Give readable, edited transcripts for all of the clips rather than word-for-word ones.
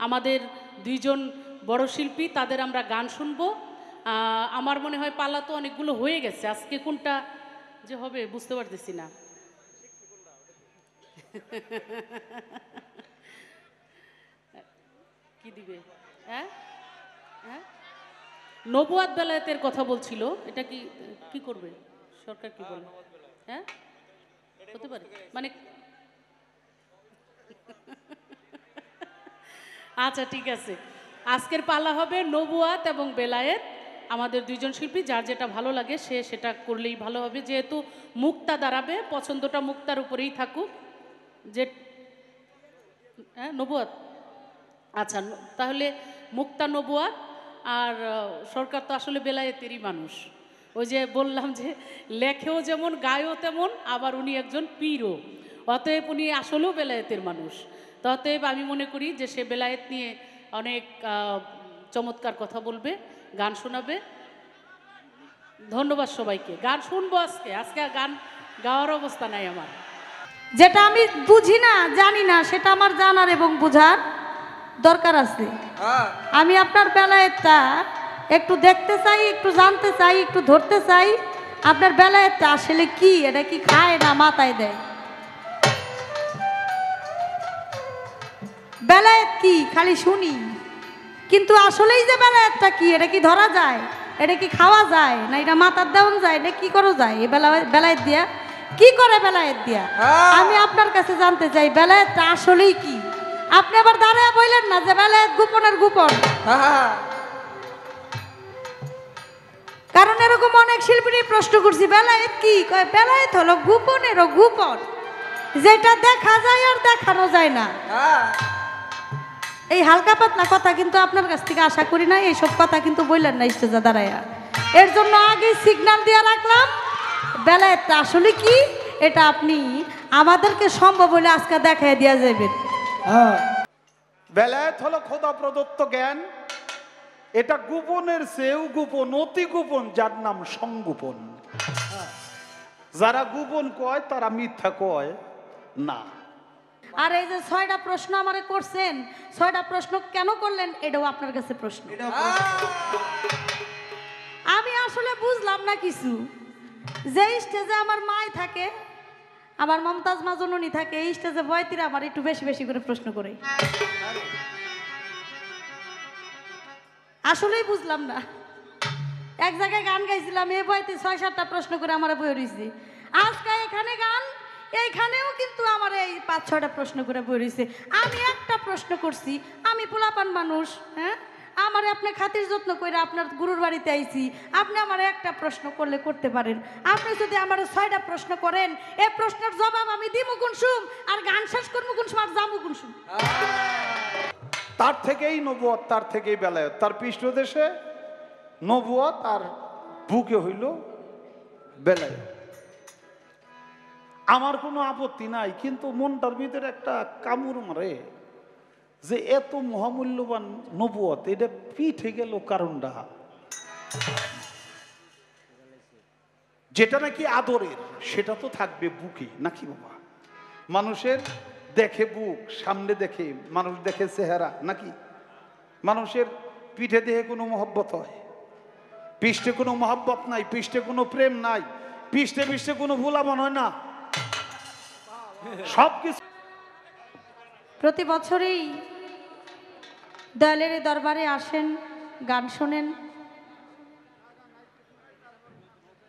আমাদের দুইজন বড় শিল্পী, তাদের আমরা গান শুনবো। আমার মনে হয় পালা তো অনেকগুলো হয়ে গেছে, আজকে কোনটা যে হবে বুঝতে পারতেছি না। কি দিবে? হ্যাঁ হ্যাঁ, নবুয়াত বেলায়েতের কথা বলছিল, এটা কি কি করবে সরকার, কি বলে? হ্যাঁ, হতে পারে মানে। আচ্ছা ঠিক আছে, আজকের পালা হবে নবুয়াত এবং বেলায়েত। আমাদের দুইজন শিল্পী, যার যেটা ভালো লাগে সে সেটা করলেই ভালো হবে, যেহেতু মুক্তা দাঁড়াবে, পছন্দটা মুক্তার উপরেই থাকুক। যে হ্যাঁ নবুয়াত, আচ্ছা তাহলে মুক্তা নবুয়াত। আর সরকার তো আসলে বেলায়েতেরই মানুষ। ওই যে বললাম যে লেখেও যেমন গায়েও তেমন, আবার উনি একজন পীরও, অতএব উনি আসলেও বেলায়েতের মানুষ। তো অতএব আমি মনে করি যে সে বেলায়েত নিয়ে অনেক চমৎকার কথা বলবে, গান শোনাবে। ধন্যবাদ সবাইকে। গান শুনবো আজকে, আজকে গান গাওয়ার অবস্থা নাই আমার। যেটা আমি বুঝি না, জানি না, সেটা আমার জানার এবং বোঝার দরকার আছে। আমি আপনার বেলায়েতটা একটু দেখতে চাই, একটু জানতে চাই, একটু ধরতে চাই। আপনার বেলায়েতটা আসলে কি? এটা কি খায় না মাথায় দেয়? বেলায়েত কি খালি শুনি, কিন্তু আসলেই যে বেলায়েতটা কি, এটা কি ধরা যায়? এটা কি খাওয়া যায় না? এটা মাথার দেওয়া যায় না? কি করা যায় এই বেলায়েত দিয়া? কি করে বেলায়েত দিয়া? আমি আপনার কাছে জানতে চাই বেলায়েতটা আসলেই কি। আপনি আবার দাঁড়ায় বললেন না যে বেলায়েত গোপনের গোপন। কারণ এরকম অনেক শিল্পী প্রশ্ন করছি বেলায়েত কি, কয় বেলায়েত হলো গোপনেরও গোপন, যেটা দেখা যায় আর দেখানো যায় না। এই হালকা পাতলা কথা কিন্তু আপনার কাছ থেকে আশা করি না, এইসব কথা কিন্তু বললেন না স্টেজে দাঁড়াইয়া। এর জন্য আগে সিগন্যাল দিয়ে রাখলাম বেলায়েতটা আসলে কি, এটা আপনি আমাদেরকে সম্ভব হলে আজকে দেখাই দিয়া যাবেন। বেলায়েত হলো খোদা প্রদত্ত জ্ঞান, এটা গোপনের চেয়েও গোপন, অতি গোপন, যার নাম সংগোপন। যারা গোপন কয় তারা মিথ্যা কয় না। আর এই যে 6টা প্রশ্ন আমারে করছেন, 6টা প্রশ্ন কেন করলেন এটাও আপনার কাছে প্রশ্ন। আমি আসলে বুঝলাম না কিছু। যে স্টেজে আমার মাই থাকে, আমার মমতাজ মা জননী থাকে, এই স্টেজে বয়তিরা আমার একটু বেশি বেশি করে প্রশ্ন করে। আসলেই বুঝলাম না। এক জায়গায় গান গাইছিলাম, এ বয়তে 6-7টা প্রশ্ন করে আমার বই রয়েছে। আজকে এখানে গান, এইখানেও কিন্তু আমার এই 5-6টা প্রশ্ন করে বই রয়েছে। আমি একটা প্রশ্ন করছি, আমি পোলাপান মানুষ, হ্যাঁ, আমারে আপনি খাতির যত্ন করে আপনার গুরুর বাড়িতে আইছি, আপনি আমার একটা প্রশ্ন করলে করতে পারেন। আপনি যদি আমার 6টা প্রশ্ন করেন, এই প্রশ্নের জবাব আমি দিমু কোন সুম, আর গান শেষ করবো কোন সুম, আর যাবো কোন সুম। তার থেকেই নবুয়ত, তার থেকেই বেলায়েত। তার পৃষ্ঠদেশে নবুয়ত আর বুকে হইল বেলায়েত। আমার কোনো আপত্তি নাই, কিন্তু মনটার ভিতরে একটা কামড় মারে যে এত মহামূল্যবান নবুয়ত, এটা পিঠে গেল কারণটা, যেটা নাকি আদরের সেটা তো থাকবে বুকে নাকি বাবা? মানুষের দেখে বুক, সামনে দেখে মানুষ দেখে চেহারা নাকি? মানুষের পিঠে দেখে কোনো মহব্বত হয়? পৃষ্ঠে কোনো মহব্বত নাই, পৃষ্ঠে কোনো প্রেম নাই, পৃষ্ঠে পৃষ্ঠে কোনো ভুলামন হয় না। সবকিছু প্রতি বছরই দয়ালের দরবারে আসেন, গান শোনেন।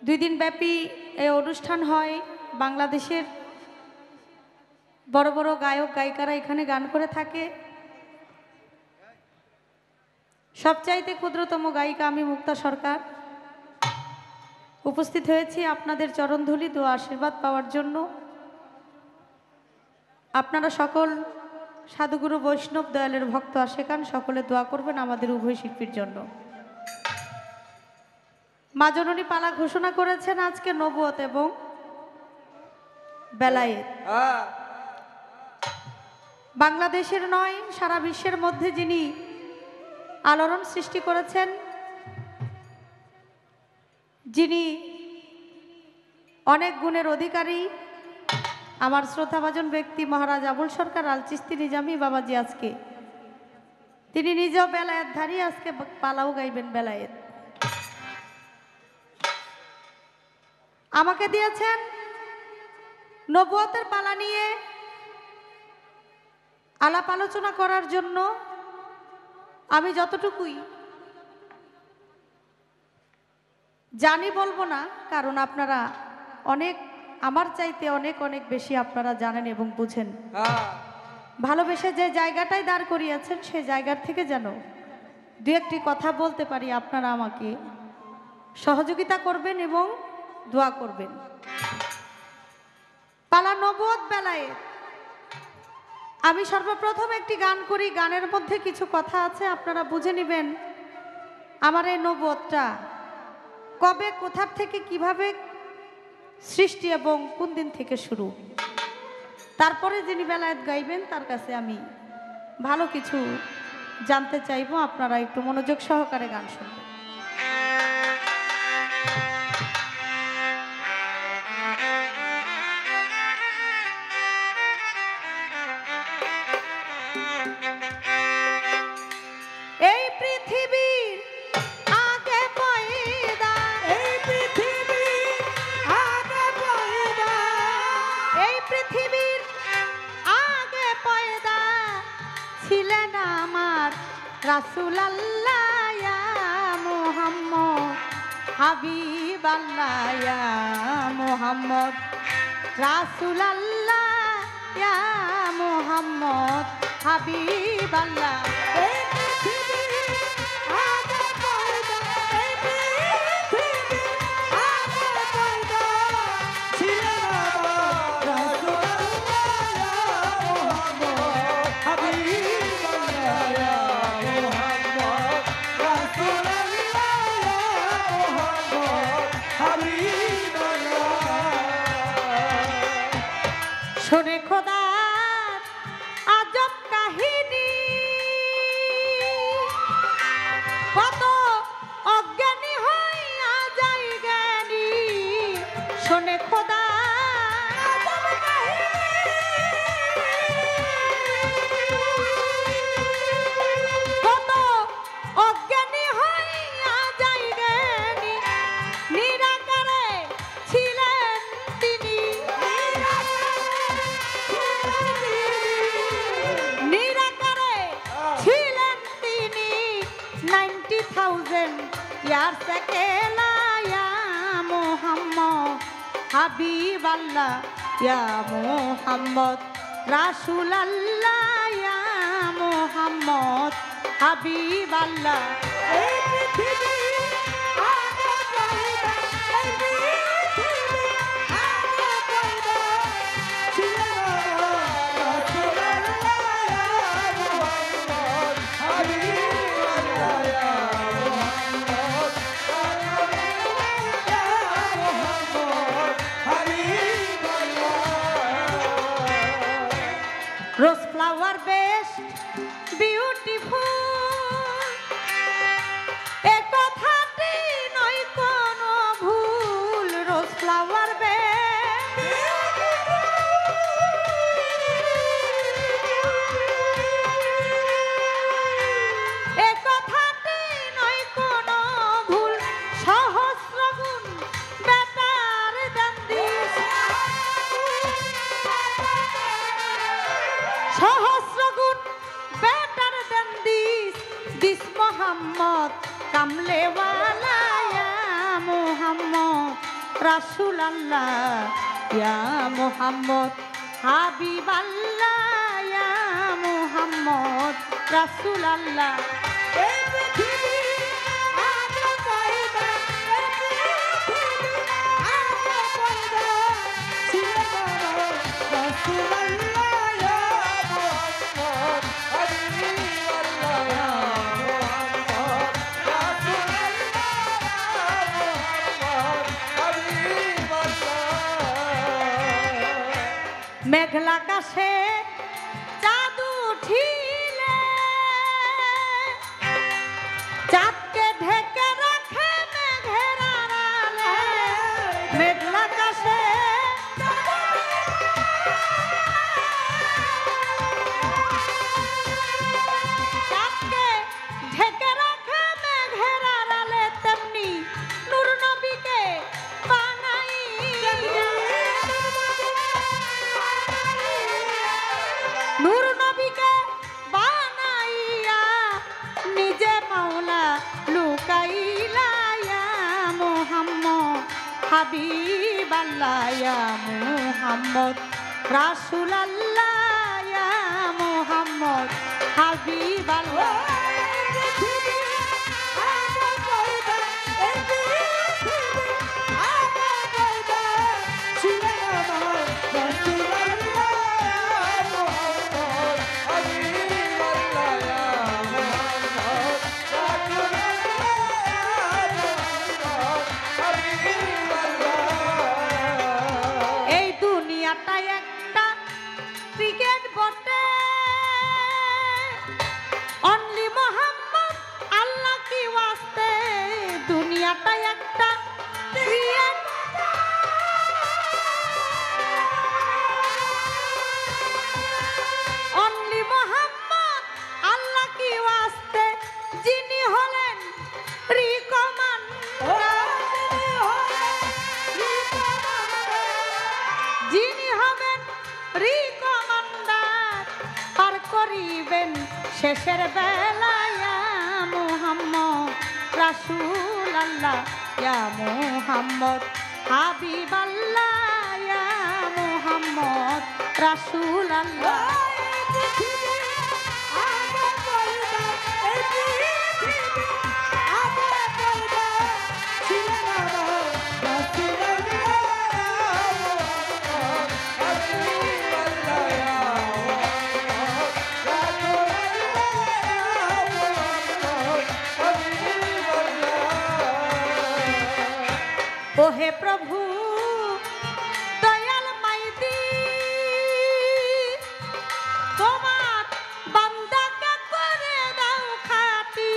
2 দিন ব্যাপী এই অনুষ্ঠান হয়। বাংলাদেশের বড় বড় গায়ক গায়িকারা এখানে গান করে থাকে। সবচাইতে ক্ষুদ্রতম গায়িকা আমি মুক্তা সরকার উপস্থিত হয়েছি আপনাদের চরণধুলি, দোয়া আশীর্বাদ পাওয়ার জন্য। আপনারা সকল সাধুগুরু বৈষ্ণব দয়ালের ভক্ত আশেকান সকলে দোয়া করবেন আমাদের উভয় শিল্পীর জন্য। মা জননী পালা ঘোষণা করেছেন আজকে নবুয়ত এবং বেলায়েত। বাংলাদেশের নয়, সারা বিশ্বের মধ্যে যিনি আলোড়ন সৃষ্টি করেছেন, যিনি অনেক গুণের অধিকারী, আমার শ্রদ্ধাভাজন ব্যক্তি মহারাজ আবুল সরকার আল চিস্তি নিজামী বাবাজি আজকে তিনি নিজেও বেলায়েত ধারী, আজকে পালাও গাইবেন বেলায়েত। আমাকে দিয়েছেন নবুয়তের পালা নিয়ে আলাপ আলোচনা করার জন্য। আমি যতটুকুই জানি বলবো না, কারণ আপনারা অনেক আমার চাইতে অনেক অনেক বেশি আপনারা জানেন এবং বুঝেন। ভালোবেসে যে জায়গাটাই দাঁড় করিয়েছেন সেই জায়গার থেকে যেন দু একটি কথা বলতে পারি, আপনারা আমাকে সহযোগিতা করবেন এবং দোয়া করবেন। পালা নবুয়ত বেলায়েত। আমি সর্বপ্রথম একটি গান করি, গানের মধ্যে কিছু কথা আছে, আপনারা বুঝে নেবেন আমার এই নবুয়তটা কবে, কোথা থেকে, কিভাবে সৃষ্টি এবং কোন দিন থেকে শুরু। তারপরে যিনি বেলায়েত গাইবেন তার কাছে আমি ভালো কিছু জানতে চাইবো, আপনারা একটু মনোযোগ সহকারে গান শুনবেন। এই পৃথিবীর আগে পয়দা, এই পৃথিবীর আগে পয়দা, এই পৃথিবীর আগে পয়দা ছিলেন আমার রাসূল আল্লাহ ইয়া মুহাম্মদ হাবিব আল্লাহ ইয়া মুহাম্মদ রাসূল আল্লাহ ইয়া মুহাম্মদ হাবিব আল্লাহ। শোনে খোদার আজব কাহিনী, কত অজ্ঞানী হইয়া যায় জ্ঞানী। শোনে খোদা আজব কাহিনী, কত অজ্ঞানী হইয়া যায় জ্ঞানী। নিরাকারে ছিলেন তিনি, নিরাকারে ছিলেন তিনি 90,000 ইয়ার্স একেলা ইয়া মুহাম্মদ হাবিব আল্লাহ ইয়া মুহাম্মদ রাসূল আল্লাহ ইয়া মুহাম্মদ হাবিব আল্লাহ। এই পৃথিবী আগে পয়দা, এই পৃথিবী আগে পয়দা ছিলেন রাসূল আল্লাহ ইয়া মুহাম্মদ হাবিব আল্লাহ ইয়া মুহাম্মদ ইয়া মুহাম্মদ হাবিব আল্লাহ। রোজ ফ্লাওয়ার বেস্ট বিউটিফুল, এ কথাটি নয় কোনো ভুল। রোজ ফ্লাওয়ার বেস্ট, এ কথাটি নয় কোনো ভুল। সহস্র গুণ বেটার দেন দিস, সহস্র গুণ better than this. This Muhammad কামলেওয়ালা ইয়া মুহাম্মদ রাসূল আল্লাহ ইয়া মুহাম্মদ হাবিব আল্লাহ ইয়া মুহাম্মদ রাসূল আল্লাহ। এই পৃথিবী আগে পয়দা, এই পৃথিবী আগে পয়দা ছিলেন রাসূল আল্লাহ ইয়া মুহাম্মদ হাবিব আল্লাহ ইয়া মুহাম্মদ রাসূল আল্লাহ ইয়া মুহাম্মদ হাবিব আল্লাহ। মেঘলা আকাশে চাঁদ উঠিলে হাবিব আল্লাহ ইয়া মুহাম্মদ রাসূল আল্লাহ ইয়া মুহাম্মদ হাবিব আল্লাহ এই দুনিয়াটা একটা ক্রিকেট বটে অনলি মোহাম্মদ আল্লাহ কি ওয়াস্তে দুনিয়াটা একটা ক্রিকেট অনলি মোহাম্মদ আল্লাহ কি ওয়াস্তে যিনি হলেন যিনি হবেন রিকমান্ডার পার করিবেন শেষের বেলায় ইয়া মুহাম্মদ রাসূল আল্লাহ ইয়া মুহাম্মদ হাবিব আল্লাহ ইয়া মুহাম্মদ রাসূল আল্লাহ ওহে প্রভু দয়াল মাইদি তোমার বান্দাকে করে দাও খাটি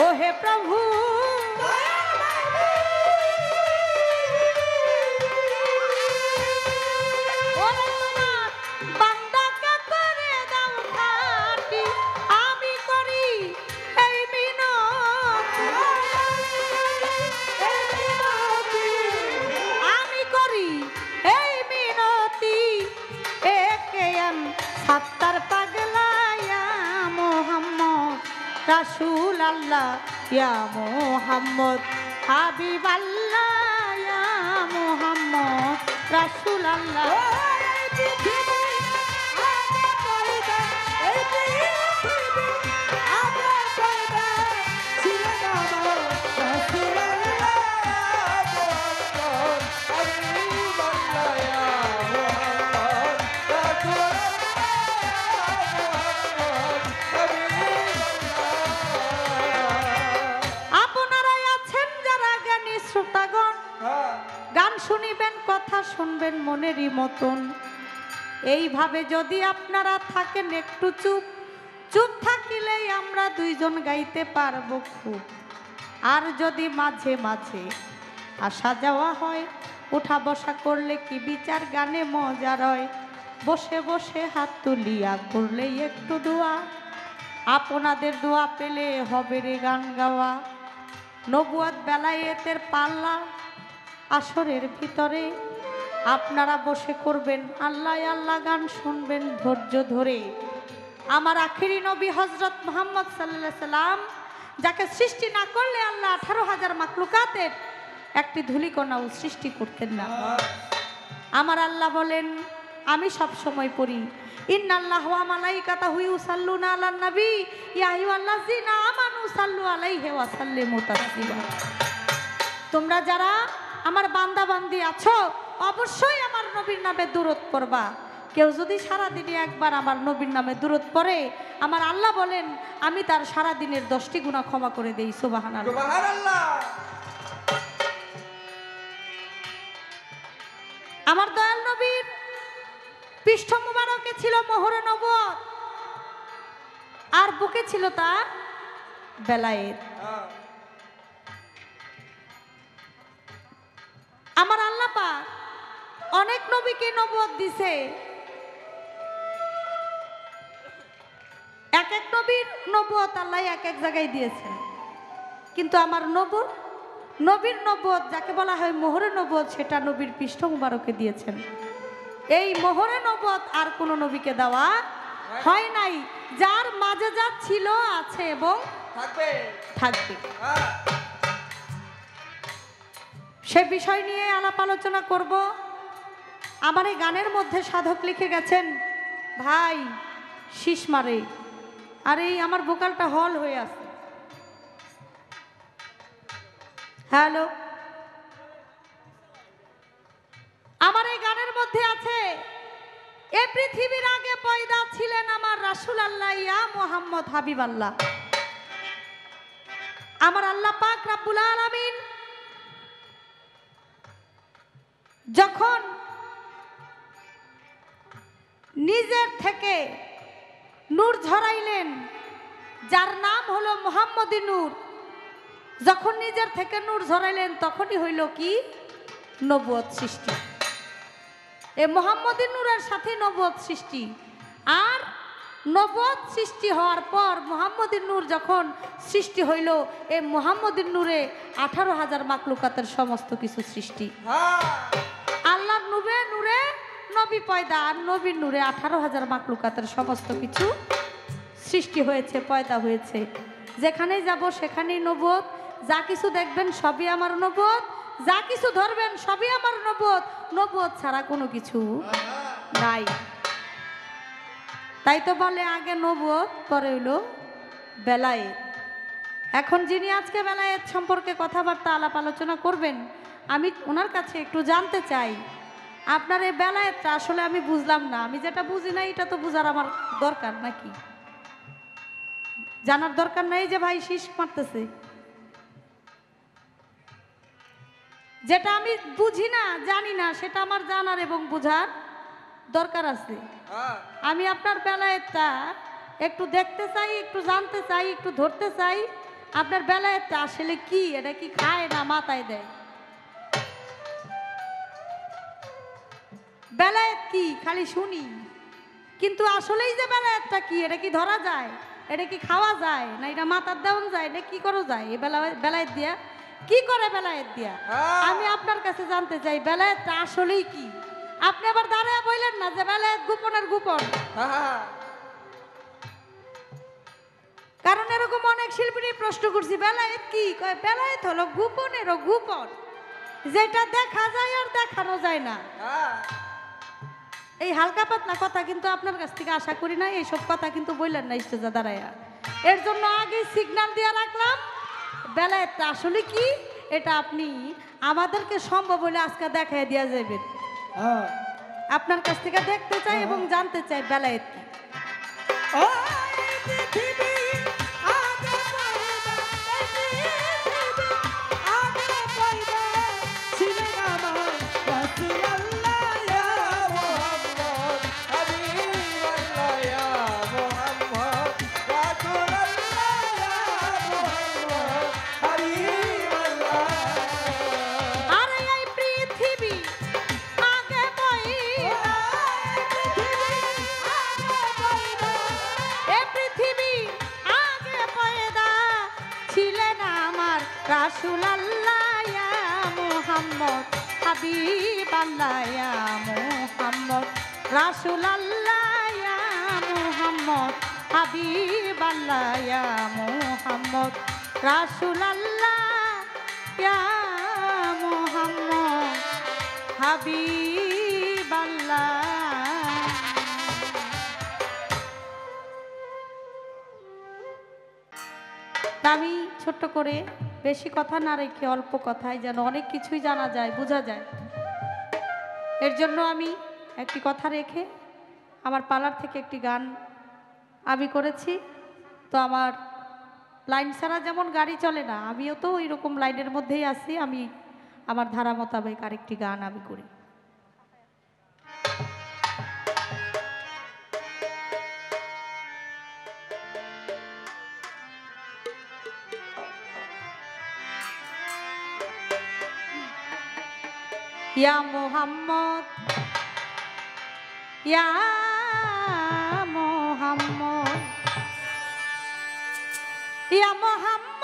ওহে প্রভু ওরে তোমার বান্দাকে করে দাও খাটি আমি করি এই মিনতি আমি করি এই মিনতি একেএম সাত্তার পাগলা ইয়া মুহাম্মদ রাসূল আল্লাহ ইয়া মুহাম্মদ হাবিব আল্লাহ ইয়া মুহাম্মদ রাসূল আল্লাহ আপনারাই আছেন যারা জ্ঞানী শ্রোতাগণ গান শুনিবেন কথা শুনবেন মনেরই মতন এইভাবে যদি আপনারা থাকেন একটু চুপ চুপ থাকিলেই আমরা দুইজন গাইতে পারবো খুব আর যদি মাঝে মাঝে আসা যাওয়া হয় উঠা বসা করলে কি বিচার গানে মজা রয় বসে বসে হাত তুলিয়া করলেই একটু দোয়া আপনাদের দোয়া পেলে হবে রে গান গাওয়া নবুয়ত বেলায়েতের পাল্লা আসরের ভিতরে আপনারা বসে করবেন আল্লাহ আল্লাহ গান শুনবেন ধৈর্য ধরে আমার আখিরি নবী হযরত মুহাম্মদ সাল্লাল্লাহু আলাইহি সাল্লাম যাকে সৃষ্টি না করলে আল্লাহ 18,000 মাখলুকাতের একটি ধূলিকণাও সৃষ্টি করতেন না আমার আল্লাহ বলেন আমি সব সময় পড়ি ইন্নাল্লাহু ওয়া মালাইকাতাহু ইউসাল্লুনা আলান নবী ইয়া আইয়ুহাল্লাযিনা আমানু সাল্লু আলাইহি ওয়া সাল্লিমু তাসলিমা তোমরা যারা আমার বান্দা বান্দি আছো অবশ্যই আমার নবীর নামে দুরূদ পড়বা কেউ যদি সারা দিনে একবার আমার নবীর নামে দুরূদ পড়ে আমার আল্লাহ বলেন আমি তার সারা দিনের 10টি গুনাহ ক্ষমা করে দেই সুবহানাল্লাহ সুবহানাল্লাহ আমার দয়াল নবীর পৃষ্ঠ মুবারকে ছিল মোহরে নবুয়ত আর বুকে ছিল তার বেলায়েত আমার আল্লাহ পাক অনেক নবীকে নবুয়ত দিছে এক এক নবীর নবুয়ত আল্লাহ এক এক জায়গায় দিয়েছেন কিন্তু আমার নবীর নবুয়ত যাকে বলা হয় মোহরে নবুয়ত সেটা নবীর পৃষ্ঠ মুবারকে দিয়েছেন এই মোহরে নবুয়ত আর কোনো নবীকে দেওয়া হয় নাই যার মাঝে যা ছিল আছে এবং থাকবে সে বিষয় নিয়ে আলাপ আলোচনা করব। আমার এই গানের মধ্যে সাধক লিখে গেছেন ভাই শীষ মারে, আর এই আমার ভোকালটা হল হয়ে আছে। হ্যালো, আমার এই গানের মধ্যে আছে, এ পৃথিবীর আগে পয়দা ছিলেন আমার রাসূল আল্লাহ ইয়া মুহাম্মদ হাবিব আল্লাহ। আমার আল্লাহ পাক রব্বুল আলামিন যখন নিজের থেকে নূর ঝরাইলেন, যার নাম হলো মুহাম্মদী নূর, যখন নিজের থেকে নূর ঝরাইলেন তখনই হইল কি নবুয়ত সৃষ্টি। এই মুহাম্মদী নূরের সাথে নবুয়ত সৃষ্টি। আর নবুয়ত সৃষ্টি হওয়ার পর মুহাম্মদী নূর যখন সৃষ্টি হইল, এই মুহাম্মদী নূরে 18,000 মাকলুকাতের সমস্ত কিছু সৃষ্টি। আল্লাহর নূরে নূরে নবী পয়দা, আর নবীর নূরে 18,000 মাকলুকাতের সমস্ত কিছু সৃষ্টি হয়েছে, পয়দা হয়েছে। যেখানেই যাব সেখানেই নবুয়ত, যা কিছু দেখবেন সবই আমার নবুয়ত, যা কিছু ধরবেন সবই আমার নবুয়ত, নবুয়ত ছাড়া কোনো কিছু নাই। তাই তো বলে আগে নবুয়ত পরে হইলো বেলায়েত। এখন যিনি আজকে বেলায়েত সম্পর্কে কথাবার্তা আলাপ আলোচনা করবেন, আমি ওনার কাছে একটু জানতে চাই, আপনার এই বেলায়েতটা আসলে আমি বুঝলাম না, আমি যেটা বুঝি না এটা তো বুঝার আমার দরকার নাকি? জানার দরকার নাই যে ভাই শীষ মারতেছে? যেটা আমি বুঝি না, জানি না, সেটা আমার জানার এবং বুঝার দরকার আছে। আমি আপনার বেলায়েতটা একটু দেখতে চাই, একটু জানতে চাই, একটু ধরতে চাই। আপনার বেলায়েতটা আসলে কি? এটা কি খায় না মাথায় দেয়? বেলায়েত কি খালি শুনি, কিন্তু আসলেই যে বেলায়েতটা কি, এটা কি ধরা যায়? এটা কি খাওয়া যায় না এটা মাথার দেওয়া যায়? এটা কি করা যায়? এই বেলায়েত দিয়া কি করে? বেলায়েত দিয়া আমি আপনার কাছে জানতে চাই বেলায়েতটা আসলেই কি। আপনি আবার দাঁড়ায় বললেন না যে বেলায়েত গোপনের গোপন। কারণ এরকম অনেক শিল্পীরই প্রশ্ন করছি বেলায়েত কি, কয় বেলায়েত হলো গোপনেরও গোপন, যেটা দেখা যায় আর দেখানো যায় না। এই হালকা পাতলা কথা কিন্তু আপনার কাছ থেকে আশা করি না, এইসব কথা কিন্তু বললেন না স্টেজে দাঁড়াইয়া। এর জন্য আগে সিগন্যাল দিয়ে রাখলাম বেলায়েতটা আসলে কি, এটা আপনি আমাদেরকে সম্ভব হলে আজকে দেখাই দিয়া যাবেন। আপনার কাছ থেকে দেখতে চাই এবং জানতে চাই বেলায়েত কি। রাসূল আল্লাহ ইয়া মুহাম্মদ হাবিব আল্লাহ ইয়া মুহাম্মদ, রাসূল আল্লাহ ইয়া মুহাম্মদ হাবিব আল্লাহ ইয়া মুহাম্মদ, রাসূল আল্লাহ ইয়া মুহাম্মদ হাবিব আল্লাহ। আমি ছোট্ট করে বেশি কথা না রেখে অল্প কথায় যেন অনেক কিছুই জানা যায়, বোঝা যায়, এর জন্য আমি একটি কথা রেখে আমার পালার থেকে একটি গান আমি করেছি। তো আমার লাইন ছাড়া যেমন গাড়ি চলে না, আমিও তো ওই রকম লাইনের মধ্যেই আছি। আমি আমার ধারা মোতাবেক আরেকটি গান আমি করি। ইয়া মুহাম্মদ ইয়া মুহাম্মদ ইয়া মুহাম্মদ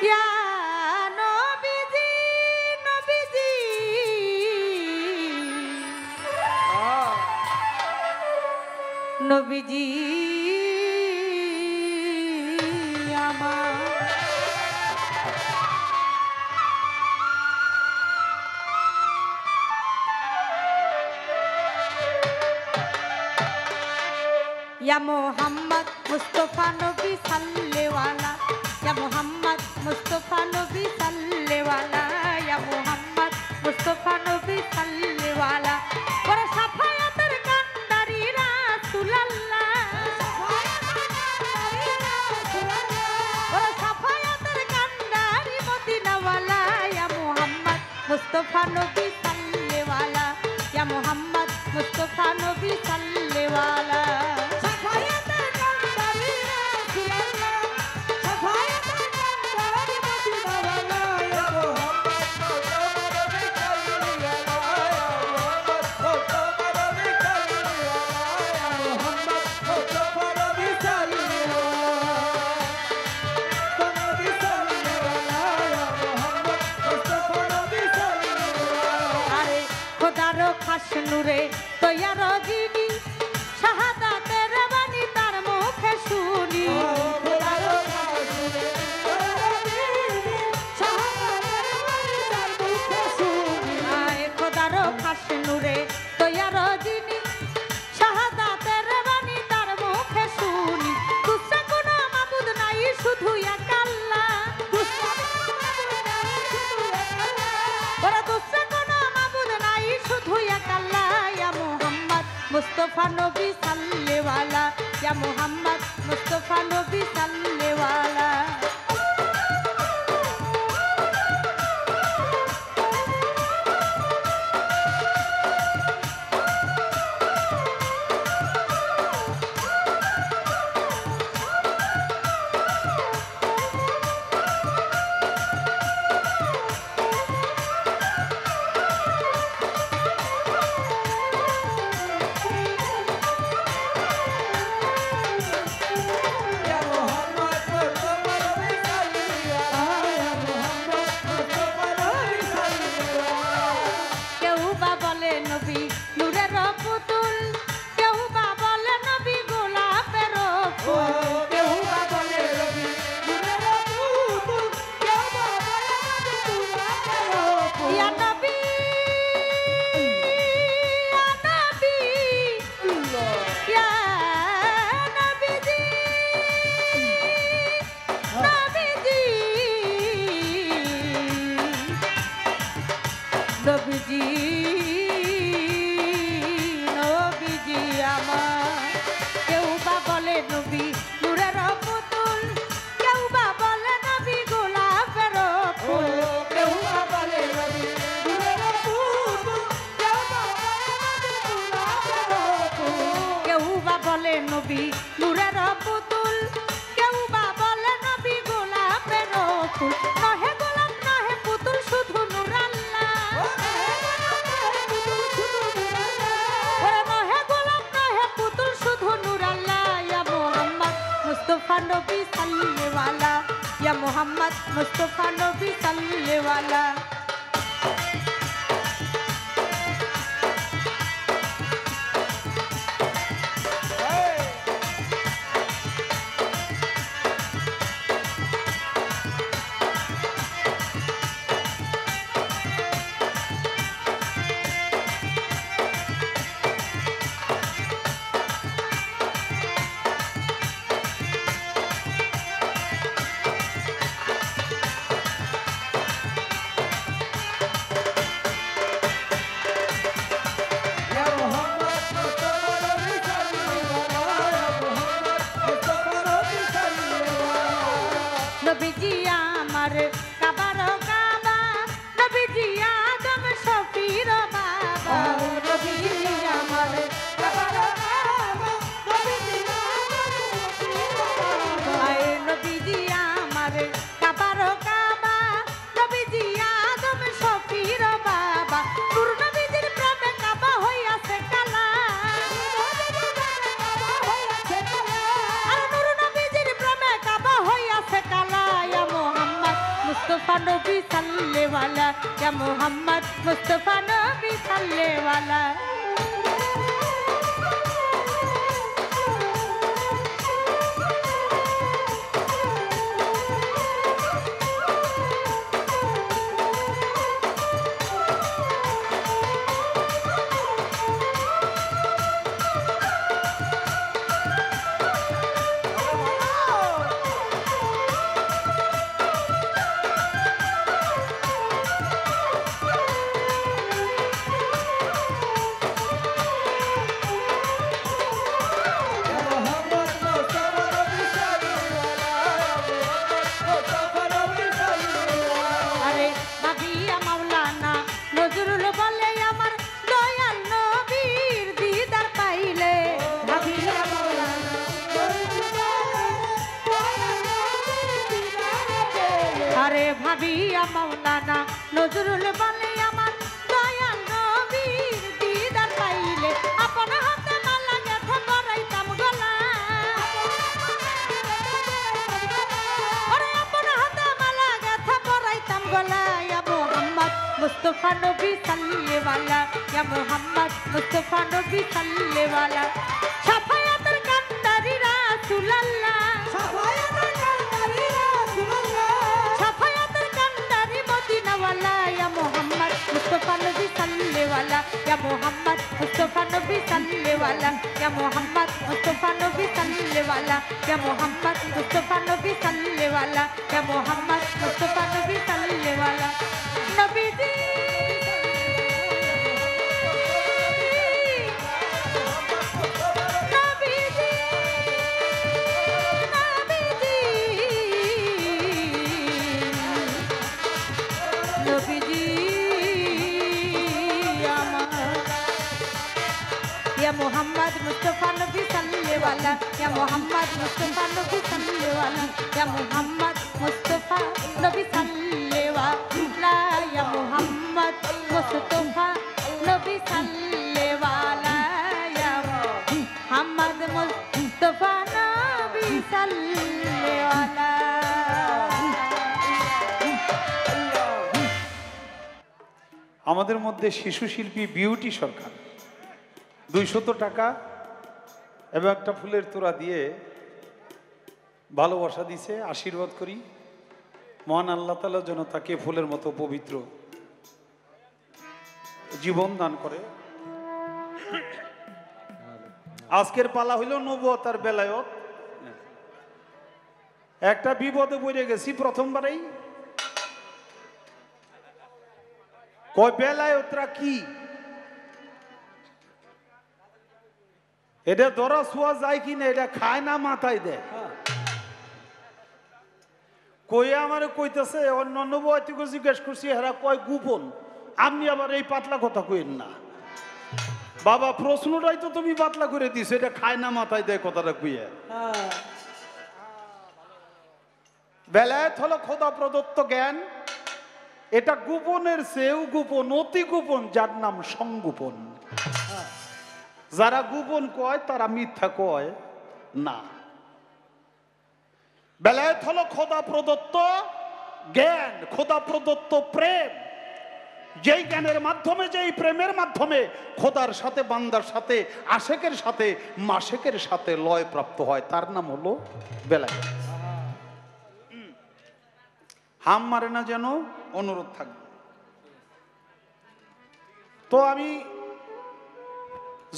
ইয়া নবীজি নবীজি নবীজি আমার ইয়া মোহাম্মদ মুস্তফা নবী সাল্লেওয়ালা ইয়া মোহাম্মদ মুস্তফা নবী সাল্লেওয়ালা ইয়া মোহাম্মদ মুস্তফা নবী সাল্লেওয়ালা ওরে সাফায়াতের কান্ডারি রাসূলুল্লাহ ওরে সাফায়াতের কান্ডারি মদিনাওয়ালা ইয়া মোহাম্মদ মুস্তফা নবী সাল্লেওয়ালা ইয়া মোহাম্মদ মুস্তফা নবী সাল্লেওয়ালা নূরে তৈয়ার যিনি শাহাদাতের বাণী তার মুখে শুনি খোদার খাস নূরে তৈয়ার যিনি শাহাদাতের বাণী তার মুখে শুনি দুসরা কোনো মাবুদ নাই শুধু এক আল্লাহ ওরা দুসরা কোনো মাবুদ নাই শুধু এক আল্লাহ ইয়া মুহাম্মদ মুস্তফা নবী সাল্লেওয়ালা ইয়া মুহাম্মদ মুস্তফা নবী সাল্লেওয়ালা নবীজি নবীজি আমার কেউ বা বলে নবী নূরের পুতুল কেউ বা বলে নবী গোলাপের ফুল কেউ বা বলে নবী নূরের পুতুল কেউ বা বলে নবী নূরের পুতুল কেউ বা বলে নবী গোলাপের ফুল নহে গোলাপ নহে পুতুল শুধু নূর मुस्तफा नबी सल्ले वाला या मोहम्मद मुस्तफा नबी सल्ले वाला নবীজি আমার কাবার কাবা নবীজি আদম শফির বাবা নবীজি আমার কাবার কাবা নবীজি আদম শফির বাবা নবীজি আমার কাবার কাবা নবীজি আদম শফির বাবা নূর নবীজির প্রেমে কাবা হইয়াছে কালা আর নূর নবীজির প্রেমে কাবা হইয়াছে কালা मुस्तफा नबी सल्ले वाला या मोहम्मद मुस्तफा नबी सल्ले वाला ভাবিয়া মাওলানা নজরুল বলে আমার দয়াল নবীর দিদার পাইলে আপন হাতে মালা গেথে পরাইতাম গলায়। ওরে আপন হাতে মালা গেথে পরাইতাম গলায়। ইয়া মুহাম্মদ মুস্তাফা নবী সাল্লেওয়ালা, ইয়া মুহাম্মদ মুস্তাফা নবী সাল্লেওয়ালা। শাফায়াতের কান্ডারি রাসূলুল্লাহ, শাফায়াতের কান্ডারি রাসূলুল্লাহ, শাফায়াতের কান্ডারি মদিনাওয়ালা। ইয়া মুহাম্মদ মুস্তাফা নবী সাল্লেওয়ালা, ইয়া মুহাম্মদ মুস্তাফা নবী সাল্লেওয়ালা, ইয়া মুহাম্মদ মুস্তাফা নবী সাল্লেওয়ালা, ইয়া মুহাম্মদ মুস্তাফা নবী সাল্লেওয়ালা, ইয়া মুহাম্মদ মুস্তাফা নবী সাল্লেওয়ালা। নবীজি मोहम्मद मुस्तफा नबी सल्लेवाला, या मोहम्मद मुस्तफा नबी सल्लेवाला, या मोहम्मद मुस्तफा नबी सल्लेवाला, या मोहम्मद मुस्तफा नबी सल्लेवाला, या मोहम्मद मुस्तफा नबी सल्लेवाला। আমাদের মধ্যে শিশু শিল্পী বিউটি সরকার 200 টাকা এবং একটা ফুলের তোড়া দিয়ে ভালোবাসা দিছে। আশীর্বাদ করি মহান আল্লাহ তাআলা যেন তাকে ফুলের মতো পবিত্র জীবন দান করে। আজকের পালা হইল নবুয়ত আর বেলায়েত। একটা বিপদে পড়ে গেছি প্রথমবারেই। কয় বেলায়েতরা কি? এটা ধরা ছোঁয়া যায় কিনা এটা খায় না মাথায় দেয়। কয়ে আমার কইতেছে অন্যান্য বয়তিকে জিজ্ঞেস করছি হেরা কয় গোপন। আপনি আবার এই পাতলা কথা কইেন না বাবা, প্রশ্নটাই তো তুমি পাতলা করে দিছো, এটা খায় না মাথায় দেয় কথাটা কইয়া। বেলায়েত হলো খোদা প্রদত্ত জ্ঞান। এটা গোপনের চেয়েও গোপন, অতি গোপন, যার নাম সংগোপন। যারা গোপন কয় তারা মিথ্যা কয় না। বেলায়েত হলো খোদা প্রদত্ত জ্ঞান, খোদা প্রদত্ত প্রেম। যেই জ্ঞানের মাধ্যমে, যেই প্রেমের মাধ্যমে খোদার সাথে, বান্দার সাথে, আশেকের সাথে, মাশেকের সাথে লয় প্রাপ্ত হয়, তার নাম হলো বেলায়েত। হাম মারে না যেন অনুরোধ থাকবে। তো আমি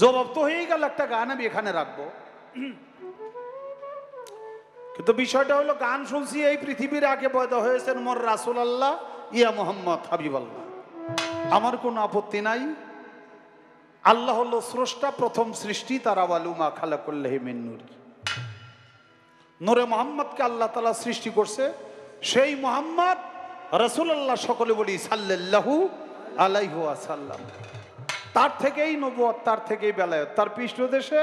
জবাব তো হয়ে গেল, একটা গান আমি এখানে রাখবো। কিন্তু বিষয়টা হলো গান শুনছি এই পৃথিবীর আগে পয়দা হয়েছেন মোর রাসূলুল্লাহ ইয়া মুহাম্মদ হাবিবাল্লাহ। আমার কোনো আপত্তি নাই। আল্লাহ হলো স্রষ্টা, প্রথম সৃষ্টি, তারা ওয়ালুমা খালাকুল্লাহি মিন নূর। নূরে মুহাম্মদকে আল্লাহ তাআলা সৃষ্টি করছে। সেই মুহাম্মদ রাসূলুল্লাহ, সকলে বলি সাল্লাল্লাহু আলাইহি ওয়াসাল্লাম। তার থেকেই নবুয়ত, তার থেকেই বেলায়েত। তার পৃষ্ঠদেশে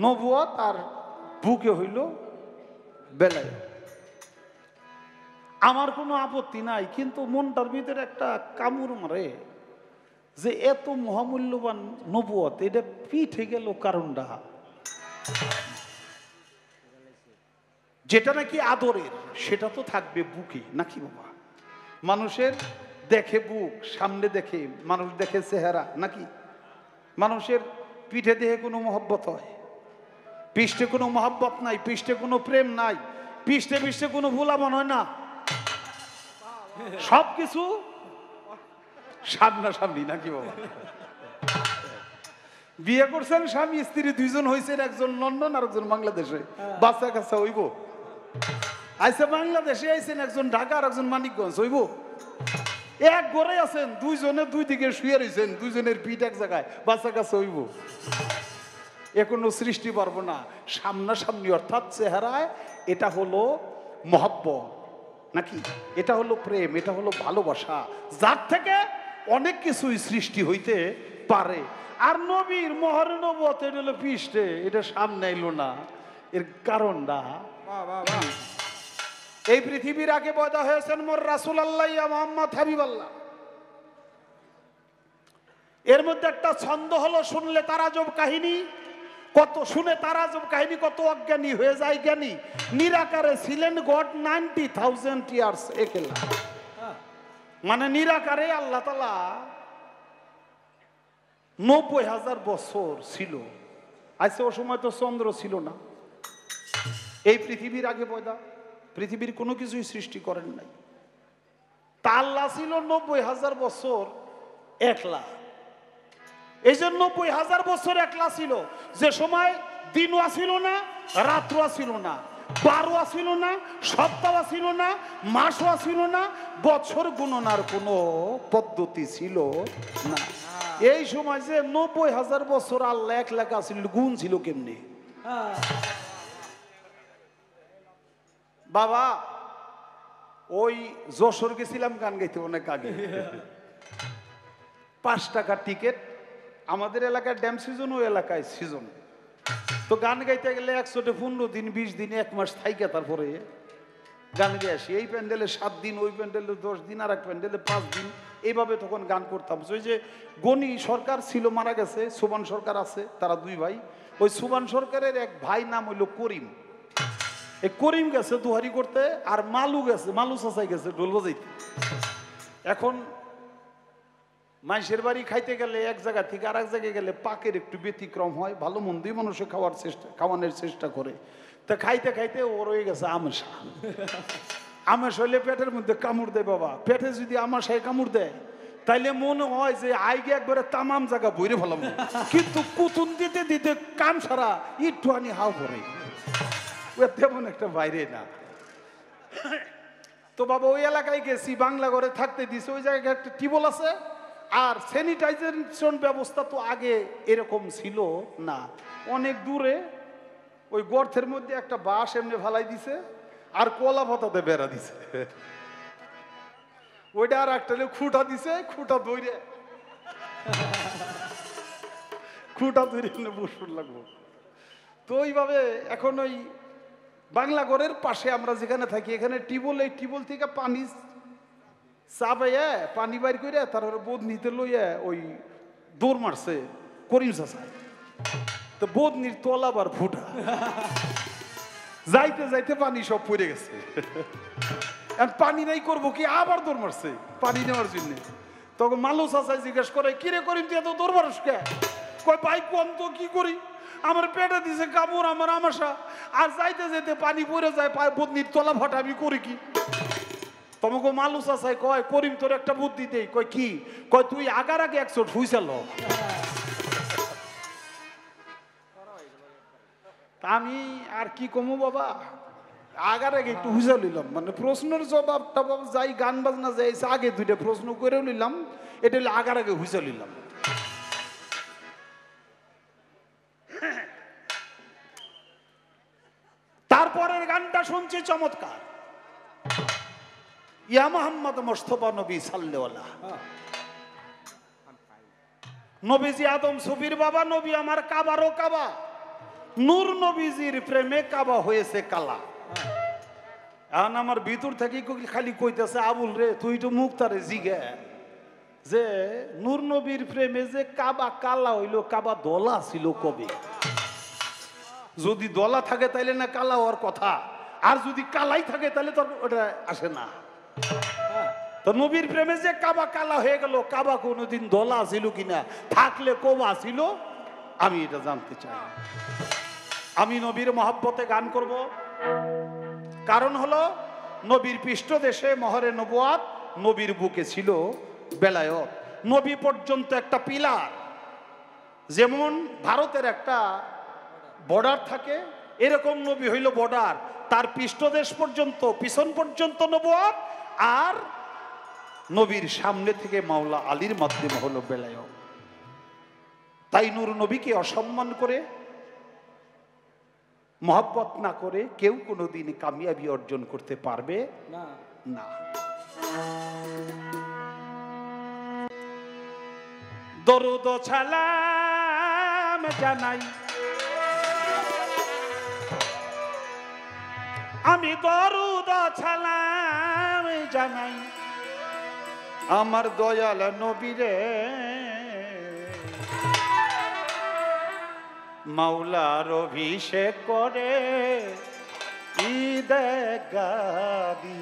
নবুয়ত আর বুকে হইল বেলায়েত। আমার কোনো আপত্তি নাই, কিন্তু মনটার ভিতরে একটা কামড় মারে যে এত মহামূল্যবান নবুয়ত, এটা পিঠে গেল কারণটা। যেটা নাকি আদরের সেটা তো থাকবে বুকে, নাকি বাবা? মানুষের দেখে বুক, সামনে দেখে মানুষ দেখে চেহারা, নাকি? মানুষের পিঠে দেহে কোনো মহব্বত হয়? পৃষ্ঠে কোনো মহব্বত নাই, পৃষ্ঠে কোনো প্রেম নাই, পৃষ্ঠে পৃষ্ঠে কোনো ভুলামন হয় না। সবকিছু সামনাসামনি, নাকি বাবা? বিয়ে করছেন স্বামী স্ত্রী দুইজন হয়েছেন, একজন লন্ডন আর একজন বাংলাদেশে, বাচ্চা কাচ্চা হইব। আইসে বাংলাদেশে আইছেন, একজন ঢাকা আর একজন মানিকগঞ্জ, হইব? এক ঘরে আছেন, দুইজনে দুই দিকে শুয়ে রয়েছেন, দুইজনের পিঠ এক জায়গায়, বাচ্চা কাচ্চা হইব? এ কোনো সৃষ্টি পারবো না। সামনাসামনি অর্থাৎ চেহারায়, এটা হলো মহব্বত, নাকি? এটা হলো প্রেম, এটা হলো ভালোবাসা, যার থেকে অনেক কিছুই সৃষ্টি হইতে পারে। আর নবীর মহর নবুয়ত এটা হলো পৃষ্ঠে, এটা সামনে এলো না। এর কারণটা এই পৃথিবীর আগে পয়দা হয়েছেন মোর রাসূলুল্লাহ ইয়া মুহাম্মদ হাবিবাল্লাহ। এর মধ্যে একটা ছন্দ হলো, শুনলে তারাজব কাহিনী, কত শুনে তারাজব কাহিনী কত অজ্ঞানী হয়ে যায় জ্ঞানী। নিরাকারে ছিলেন গড 90,000 ইয়ার্স একেলা, মানে নিরাকারে আল্লাহ তাআলা 90,000 বছর ছিল। আজকে ও সময় তো চন্দ্র ছিল না। এই পৃথিবীর আগে পয়দা, পৃথিবীর কোনো কিছুই সৃষ্টি করেন নাই। তা আল্লাহ ছিল 90,000 বছর একলা। এই যে 90,000 বছর একলা ছিল, যে সময় দিনও ছিল না, রাত্রও ছিল না, বারও ছিল না, সপ্তাহ ছিল না, মাসও ছিল না, বছর গণনার কোনো পদ্ধতি ছিল না। এই সময় যে 90,000 বছর আল্লাহ এক লেখা ছিল, গুণ ছিল কেমনি? বাবা ওই যশোর গেছিলাম গান গাইতে অনেক আগে, 5 টাকা টিকিট। আমাদের এলাকায় ড্যাম সিজন, ওই এলাকায় সিজন। তো গান গাইতে গেলে 115 দিন, 20 দিন, 1 মাস থাইকে তারপরে গান গেয়ে আসি। এই প্যান্ডেলে 7 দিন, ওই প্যান্ডেলে 10 দিন, আর এক প্যান্ডেলে 5 দিন, এইভাবে তখন গান করতাম। ওই যে গনি সরকার ছিল, মারা গেছে, সুবান সরকার আছে, তারা 2 ভাই। ওই সুবান সরকারের এক ভাই নাম হইল করিম। এই করিম গেছে দুহারি করতে, আর মালু গেছে, মালু চাচাই গেছে ঢোল বাজাইতে। এখন মানুষের বাড়ি খাইতে গেলে এক জায়গা থেকে আর এক জায়গায় গেলে পাকের একটু ব্যতিক্রম হয়, ভালো মন্দই মানুষে খাওয়ানোর চেষ্টা করে। তা খাইতে খাইতে ও রয়ে গেছে আমাশা। আমাশ হইলে পেটের মধ্যে কামড় দেয় বাবা। পেটে যদি আমাশায় কামড় দেয় তাইলে মনে হয় যে আইগে একবারে তামাম জায়গা বইরে ফেলাম, কিন্তু কুতুন দিতে দিতে কাম সারা একটু আনি হাও করে, তেমন একটা বাইরে না। তো বাবা ওই এলাকায় গেছি, বাংলা ঘরে থাকতে দিছে। ওই জায়গায় একটা টিউবওয়েল আছে, আর স্যানিটাইজেশন ব্যবস্থা তো আগে এরকম ছিল না। অনেক দূরে ওই গর্তের মধ্যে একটা বাঁশ এমনি ফালাই দিছে, আর কলা পাতাতে বেড়া দিছে। ওইটা আর একটা খুঁটা দিছে, খুঁটা ধরে বসুন লাগবো। তো ওইভাবে এখন ওই বাংলা ঘরের পাশে আমরা যেখানে থাকি, এখানে টিউবওয়েল, এই টিউবওয়েল থেকে পানি চাপাইয়া পানি বাইর করে তারপরে বোধ নিতে লইয়া ওই দৌড় মারছে করিম চাচা। তো বোধ নির তল আবার ফুটা, যাইতে যাইতে পানি সব পড়ে গেছে। পানি নাই করবো কি, আবার দৌড় মারছে পানি নেওয়ার জন্য। তখন মালু চাচা জিজ্ঞেস করে, কিরে করিম তুই এত দৌড় মারস কে? কয় ভাই কম তো কি করি, আমার পেটে দিছে কামড়, আমার আমাশা, আর যাইতে যেতে পানি পড়ে যায়, বদনির তলা ফাটা, আমি করি কি? তোমাকে মালু চাচাই কয়, করিম তোর একটা বুদ্ধি দেই। কয় কি? কয় তুই আগার আগে 1 চোট হুইসাল। আমি আর কি কমু বাবা, আগার আগে একটু হুইসাল লইলাম, মানে প্রশ্নের জবাবটা যাই গান বাজনা যাই আগে 2টা প্রশ্ন করে লইলাম, এটা হলে আগার আগে হুইসাল লইলাম। তারপরের গানটা শুনছি চমৎকার, ইয়া মুহাম্মদ মুস্তাফা নবী সাল্লাল্লাহু নবীজি আদম সুফির বাবা, নবী আমার কাবারও কাবা, নূর নবীজির প্রেমে কাবা হয়েছে কালা। এখন আমার ভিতর থেকে খালি কইতেছে, আবুল রে তুই তো মুক্তারে জিগে যে নূর নবীর প্রেমে যে কাবা কালা হইল, কাবা দলা ছিল কবে? যদি দলা থাকে তাইলে না কালা হওয়ার কথা, আর যদি কালাই থাকে তাহলে তো ওটা আসে না। তো নবীর প্রেমে যে কাবা কালা হয়ে গেল, কাবা কোনোদিন দলা ছিল কিনা, থাকলে কবা ছিল, আমি এটা জানতে চাই। আমি নবীর মহব্বতে গান করব, কারণ হলো নবীর পৃষ্ঠদেশে মহরে নবুয়াত, নবীর বুকে ছিল বেলায়ত। নবী পর্যন্ত একটা পিলার, যেমন ভারতের একটা বর্ডার থাকে, এরকম নবী হইল বর্ডার, তার পৃষ্ঠদেশ পর্যন্ত, পিছন পর্যন্ত নবুয়াত, আর নবীর সামনে থেকে মাওলা আলীর মাধ্যমে হলো বেলায়ত। তাই নূর নবীকে অসম্মান করে, মহব্বত না করে কেউ কোনোদিন কামিয়াবি অর্জন করতে পারবে না। দরুদ ও সালাম জানাই আমি, দরুদ ও সালাম জানাই আমার দয়াল নবীরে মাওলার অভিষেক করে ঈদে গাদি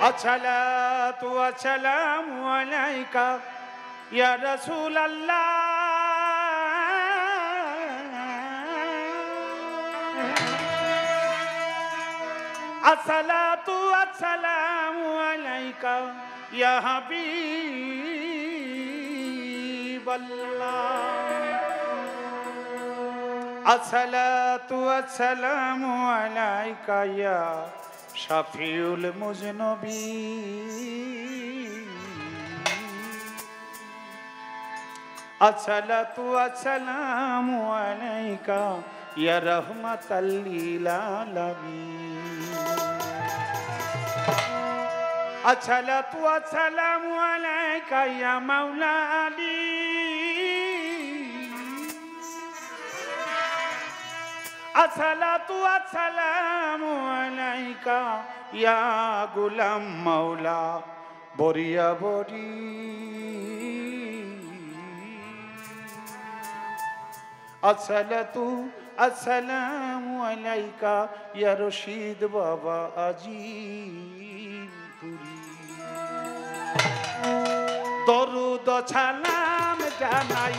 আসসালাতু ওয়াসসালামু আলাইকা ইয়া রাসূলাল্লাহ আসসালাতু ওয়াসসালামু আলাইকা ইয়া হাবিবাল্লাহ আসসালাতু ওয়াসসালামু আলাইকা ইয়া শাফিউল মুজনবিন আসসালাতু ওয়াসসালামু আলাইকা ইয়া রাহমাতাল লিল আলামিন আসসালাতু ওয়াসসালামু আলাইকা ইয়া মাওলা আলী আসসালাতু ওয়াসসালামু আলাইকা ইয়া গুলাম মাওলা বরিয়া বরি আসসালাতু আসসালামু আলাইকা ইয়া রশিদ বাবা আজিমপুরি দরুদ সালাম জানাই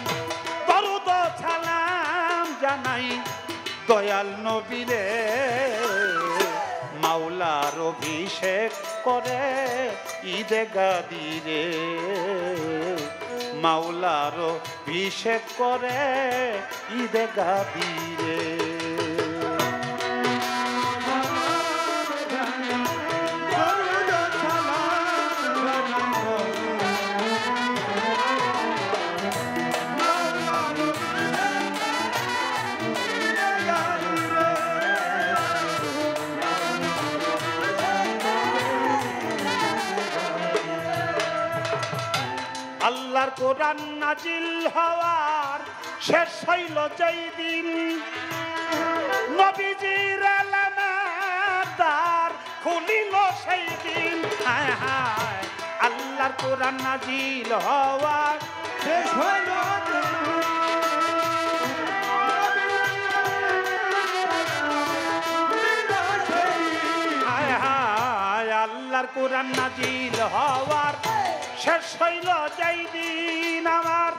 দরুদ সালাম জানাই দয়াল নবীরে মাওলার অভিষেক করে ঈদে গাদিরে মাওলার অভিষেক করে ঈদে গাদিরে আল্লাহর কোরআন নাজিল হওয়ার শেষ হইল যেই দিন নবীজির আলামের দ্বার খুলিল সেই দিন হায় হায় আল্লাহর কোরআন নাজিল হওয়ার শেষ হইল হায় হায় আল্লাহর কোরআন নাজিল হওয়ার শেষ হইল যেই দিন আমার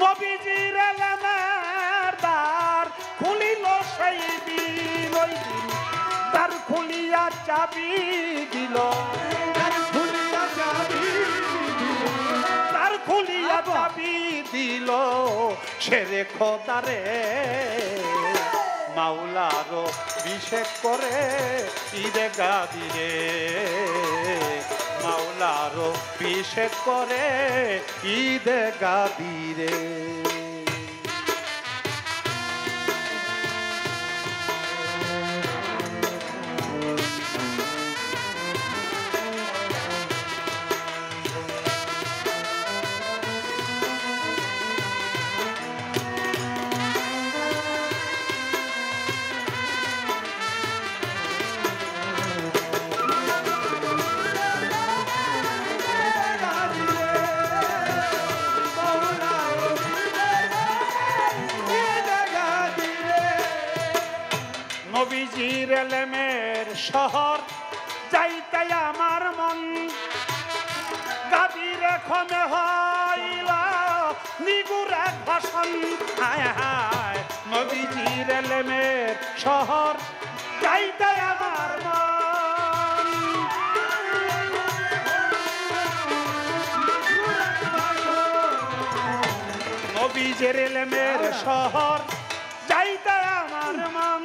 নবীজির আলামের দ্বার খুলিল সেই দিন ওই দিন দ্বার খুলিয়া চাবি দিল দ্বার খুলিয়া চাবি দিল সেরে খোদারে মাওলার অভিষেক করে ঈদে গাদিরে মাওলার অভিষেক করে ঈদে গাদিরে নবীজির এলেমের শহর যাইতে আমার মন গাদির ক্ষমে হইল নিগুর এক ভাষণ হায় হায় নবীজির এলেমের শহর যাইতে আমার মন নবীজির এলেমের শহর যাইতে আমার মন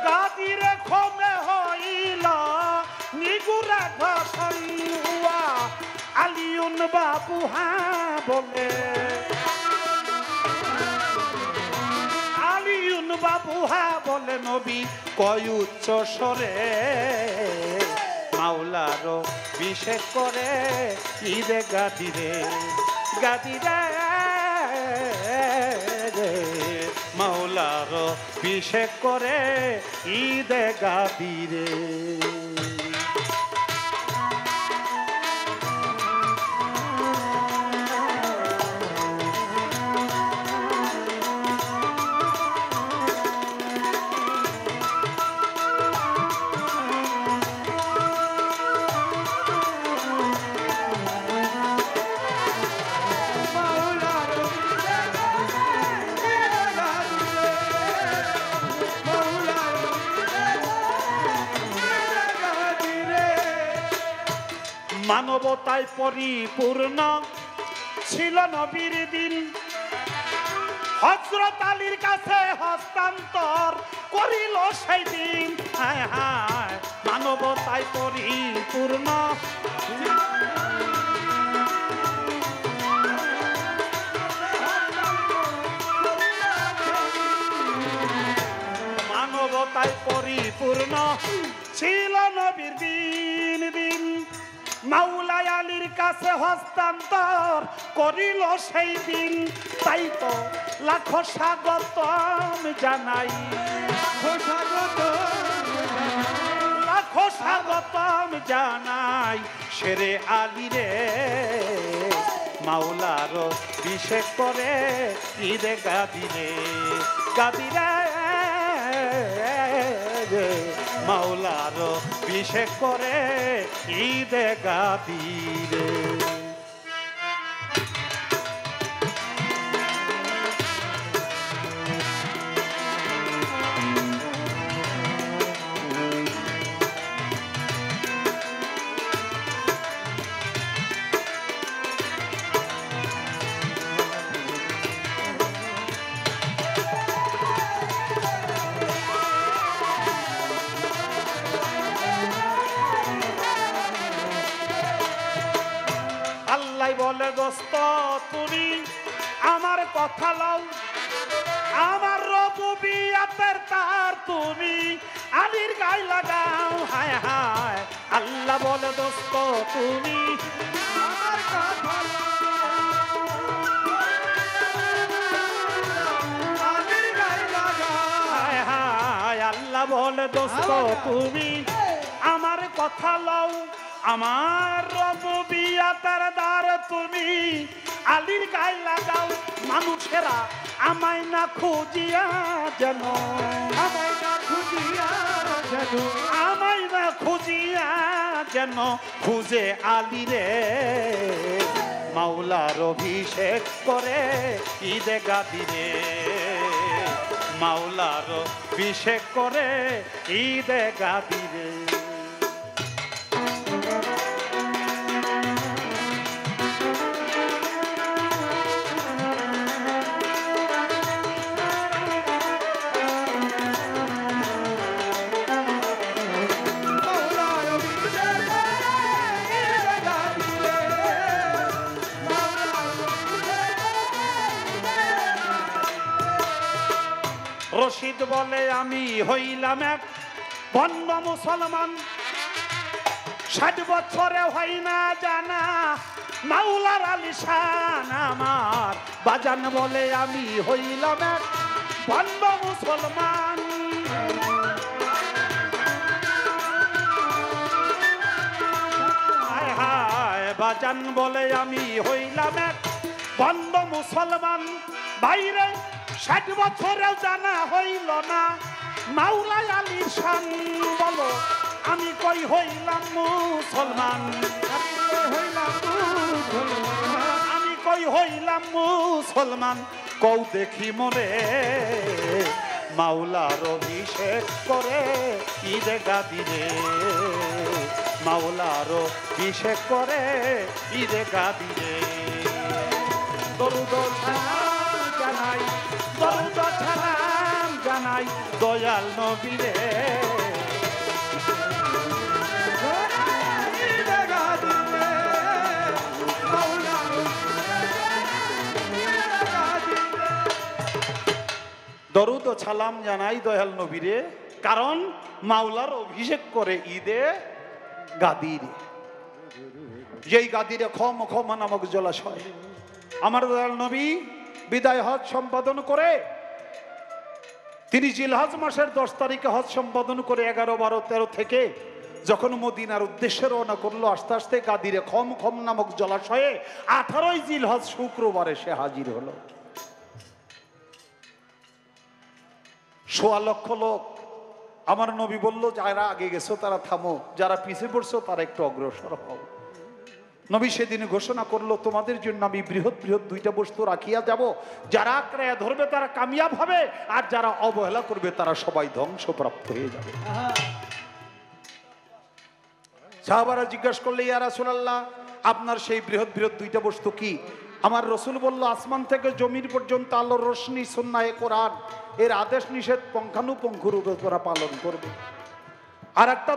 গাদির ক্ষমে হইল নিগুরা ঘষণ হুয়া আলিউন বাবু হ্যাঁ বলে আলিউন বাবু হ্যাঁ বলে নবী কয় উচ্চ স্বরে মাওলার অভিষেক করে ঈদে গাদিরে গাদিরে মাওলার অভিষেক করে ঈদে গাদিরে। মানবতায় পরিপূর্ণ ছিল নবীর দিন, হযরত আলীর কাছে হস্তান্তর করিল সেই দিন। হায় হায়, মানবতায় পরিপূর্ণ মানবতায় পরিপূর্ণ ছিল নবীর দিন দিন, মাওলা আলীর কাছে হস্তান্তর করিল সেই দিন। তাই তো লাখো স্বাগতম জানাই, লাখো স্বাগতম জানাই শেরে আলী রে, মাওলার অভিষেক করে ঈদে গাদিরে গাদিরে, মাওলার অভিষেক করে ঈদে গাদিরে। বলে দোস্ত তুমি আমার কথা লও, আমার রবুবিয়াতের তার তুমি আলীর গায়ে লাগাও। হায় হায়, আল্লাহ বলে দোস্ত তুমি আমার কথা আলীর গায়ে লাগাও। হায় হায়, আল্লাহ বলে দোস্ত তুমি আমার কথা লও, আমার রবুবিয়াতের দ্বার তুমি আলীর গায়ে লাগাও। মানুষেরা আমায় না খুঁজিয়া যেন, আমায় না খুঁজিয়া যেন, আমায় না খুঁজিয়া যেন খুঁজে আলী রে, মাওলার অভিষেক করে ঈদে গাদিরে, মাওলার অভিষেক করে ঈদে গাদিরে। রশিদ বলে আমি হইলাম এক বন্য মুসলমান, 60 বছরে হয় না জানা মাওলার আলিশান আমার। বাজান বলে আমি হইলাম এক বন্য মুসলমান, হায় হায়, বাজান বলে আমি হইলাম এক বন্য মুসলমান। বাইরে 60 বছরেও জানা হইল না মাওলা আলীর শান। বলো আমি কই হইলাম মুসলমান, আমি কই হইলাম মুসলমান, কও দেখি মরে মাওলার অভিষেক করে ঈদে গাদিরে, মাওলার অভিষেক করে ঈদে গাদিরে। দরুদ সালাম জানাই, দরুদ সালাম জানাই দয়াল নবীরে, দরুদ ও সালাম জানাই দয়াল নবীরে, কারণ মাওলার অভিষেক করে ঈদে গাদিরে। যেই গাদিরে খম খম নামক জলাশয় আমার দয়াল নবী বিদায় হজ সম্পাদন করে তিনি জিলহজ মাসের 10 তারিখে হজ সম্পাদন করে 11, 12, 13 থেকে যখন মদিনার উদ্দেশ্যে রওনা করলো, আস্তে আস্তে গাদিরে খম খম নামক জলাশয়ে 18ই জিলহজ শুক্রবারে সে হাজির হলো। 1.25 লক্ষ লোক। আমার নবী বলল, যারা আগে গেছো তারা থামো, যারা পিছিয়ে পড়ছো তারা একটু অগ্রসর হও। নবী সেদিন ঘোষণা করলো, তোমাদের জন্য আমি বৃহৎ বৃহৎ 2টা বস্তু রাখিয়া যাব, যারা আঁকড়াইয়া ধরবে তারা কামিয়াব হবে, আর যারা অবহেলা করবে তারা সবাই ধ্বংসপ্রাপ্ত হয়ে যাবে। সাহাবারা জিজ্ঞাসা করলে, ইয়া রাসূলুল্লাহ, আপনার সেই বৃহৎ বৃহৎ 2টা বস্তু কি? আমার রসুল বলল, আসমান থেকে জমির পর্যন্ত আলোর রশ্মি, সুন্নায়ে কোরআন এর আদেশ নিষেধ পুঙ্খানুপুঙ্খরূপে তোরা পালন করবে। আর একটা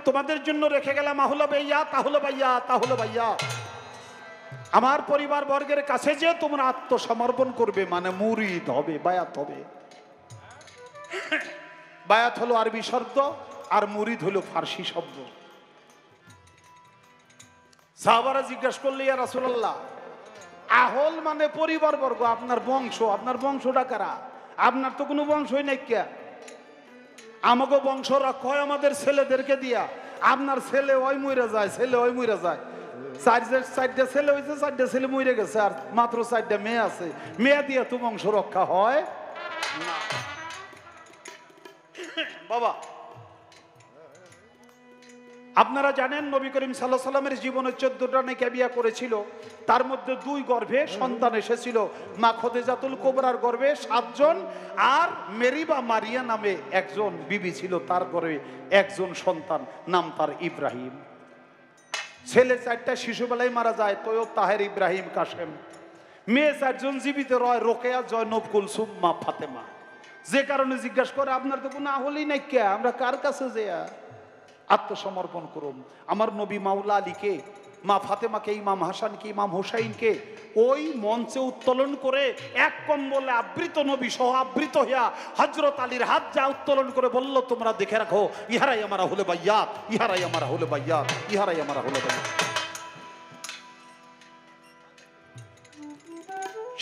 তোমাদের জন্য রেখে গেলাম, আহলে বাইয়াত, আহলে বাইয়াত, আহলে বাইয়াত। আমার পরিবার বর্গের কাছে যে তোমরা আত্মসমর্পণ করবে, মানে মুরিদ হবে, বায়াত হবে। বায়াত হলো আরবি শব্দ, আর মুরিদ হলো ফার্সি শব্দ। সাহাবারা জিজ্ঞাসা করলে, ইয়া রাসূলুল্লাহ, আহল মানে পরিবার বর্গ, আপনার বংশ, আপনার বংশটা কারা? আপনার তো কোনো বংশই নাই। কে? আমাকে বংশ রক্ষা হয় আমাদের ছেলেদেরকে দিয়া। আপনার ছেলে ওই মইরা যায়, ছেলে ওই মইরা যায়। 4টা ছেলে হয়েছে, 4টা ছেলে মইরে গেছে, আর মাত্র 4টা মেয়ে আছে। মেয়ে দিয়া তো বংশ রক্ষা হয় না। বাবা, আপনারা জানেন নবী করিম সাল্লাল্লাহু আলাইহি সাল্লামের জীবনে 14টা নেকি বিয়ে করেছিল। তার মধ্যে 2 গর্ভে সন্তান এসেছিল। মা খদিজাতুল কুবরার গর্ভে 7 জন, আর মেরি বা মারিয়া নামে একজন বিবি ছিল, তার গর্ভে একজন সন্তান, নাম তার ইব্রাহিম। ছেলে 4টা শিশুবেলায় মারা যায়, তৈয়ব, তাহের, ইব্রাহিম, কাসেম। মেয়ে 4 জন জীবিত রয়, রোকেয়া, জয়নব, কুলসুম, মা ফাতেমা। যে কারণে জিজ্ঞাসা করে, আপনার তো কোনো আহলই নাই, কে? আমরা কার কাছে যেয়া আত্মসমর্পণ করুন? আমার নবী মাওলা আলীকে, মা ফাতেমাকে, ইমাম হাসানকে, ইমাম হুসাইনকে ওই মঞ্চে উত্তোলন করে এক কম্বলে আবৃত নবী সহ আবৃত হইয়া হযরত আলীর হাত যা উত্তোলন করে বলল, তোমরা দেখে রাখো, ইহারাই আমার আহলে বাইয়াত, ইহারাই আমার আহলে বাইয়াত, ইহারাই আমার আহলে বাইয়াত।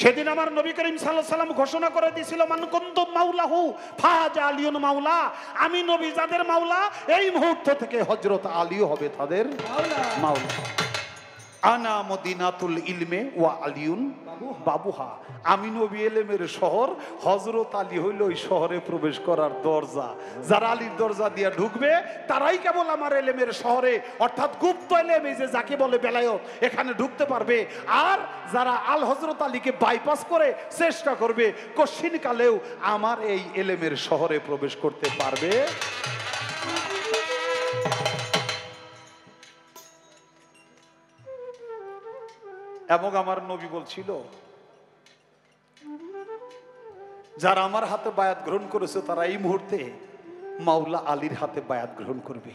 সেদিন আমার নবী করিম সাল্লাল্লাহু আলাইহি সাল্লাম ঘোষণা করে দিয়েছিল, মান কুনতু মাওলাহু ফাজা আলিউন মাওলা। আমি নবী যাদের মাওলা, এই মুহূর্ত থেকে হযরত আলীও হবে তাদের মাওলা। আনা মদিনাতুল ইলমে ওয়া আলিউন বাবুহা। আমি নবী এলেমের শহর, হযরত আলী হইল ওই শহরে প্রবেশ করার দরজা। যারা আলীর দরজা দিয়ে ঢুকবে তারাই কেবল আমার এলেমের শহরে, অর্থাৎ গুপ্ত এলেম, এই যে যাকে বলে বেলায়েত, এখানে ঢুকতে পারবে। আর যারা আল হযরত আলীকে বাইপাস করে চেষ্টা করবে, কশিন কালেও আমার এই এলেমের শহরে প্রবেশ করতে পারবে। এবং আমার নবী বলছিল, যারা আমার হাতে বায়াত গ্রহণ করেছে তারা এই মুহূর্তে মাওলা আলীর হাতে বায়াত গ্রহণ করবে।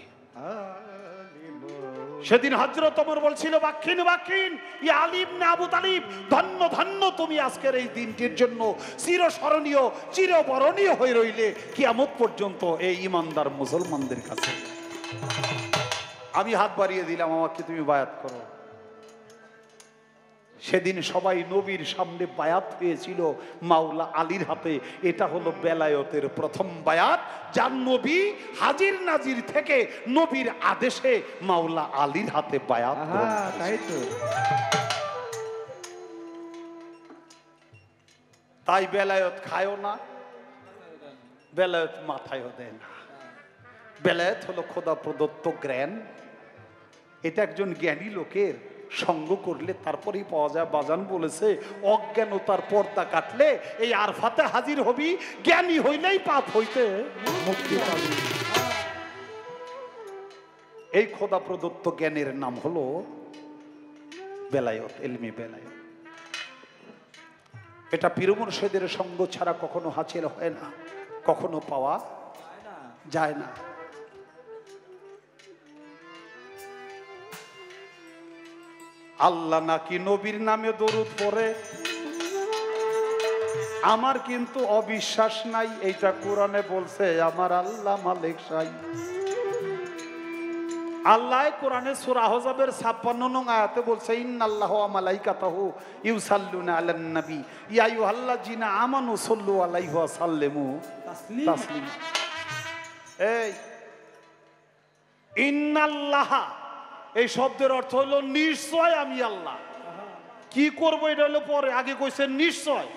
সেদিন হযরত ওমর বলছিল, বাকিন বাকিন ইয়া আলী ইবনে আবু তালিব, ধন্য ধন্য তুমি আজকের এই দিনটির জন্য চিরস্মরণীয়, চিরবরণীয় হয়ে রইলে কিয়ামত পর্যন্ত এই ইমানদার মুসলমানদের কাছে। আমি হাত বাড়িয়ে দিলাম, আমাকে তুমি বায়াত করো। সেদিন সবাই নবীর সামনে বায়াত হয়েছিল মাওলা আলীর হাতে। এটা হলো বেলায়েতের প্রথম বায়াত, যার নবী হাজির নাজির থেকে নবীর আদেশে মাওলা আলীর হাতে বায়াত। তাই তো, তাই বেলায়েত খায়ও না, বেলায়েত মাথায়ও দেয় না। বেলায়েত হলো খোদা প্রদত্ত জ্ঞান। এটা একজন জ্ঞানী লোকের সঙ্গ করলে তারপরেই পাওয়া যায়। বাজান বলেছে, অজ্ঞানতার পর্দা কাটলে এই আরফাতে হাজির হবি, জ্ঞানী হইলেই পাপ হইতে মুক্তি পাবি। এই খোদা প্রদত্ত জ্ঞানের নাম হলো বেলায়েত, ইলমি বেলায়েত। এটা পীর মুর্শিদের সঙ্গ ছাড়া কখনো হাসিল হয় না, কখনো পাওয়া যায় না। আল্লাহ নাকি নবীর নামে দরুদ পড়ে, আমার কিন্তু অবিশ্বাস নাই। এইটা কোরআনে বলছে, আমার আল্লাহ মালিক সাই। আল্লাহ কোরআনে সূরা আহজাবের 56 নং আয়াতে বলছে ইন্নাল্লাহু ওয়া মালাইকাতাহু ইউসাল্লুনা আলান নবী ইয়া আইয়ুহাল্লাযিনা আমানু সাল্লু আলাইহি ওয়া সাল্লিমু তাসলিমা। এই ইন্নাল্লাহা এই শব্দের অর্থ হলো নিশ্চয় আমি আল্লাহ। কি করব এটা হলো পরে, আগে কইছে নিশ্চয়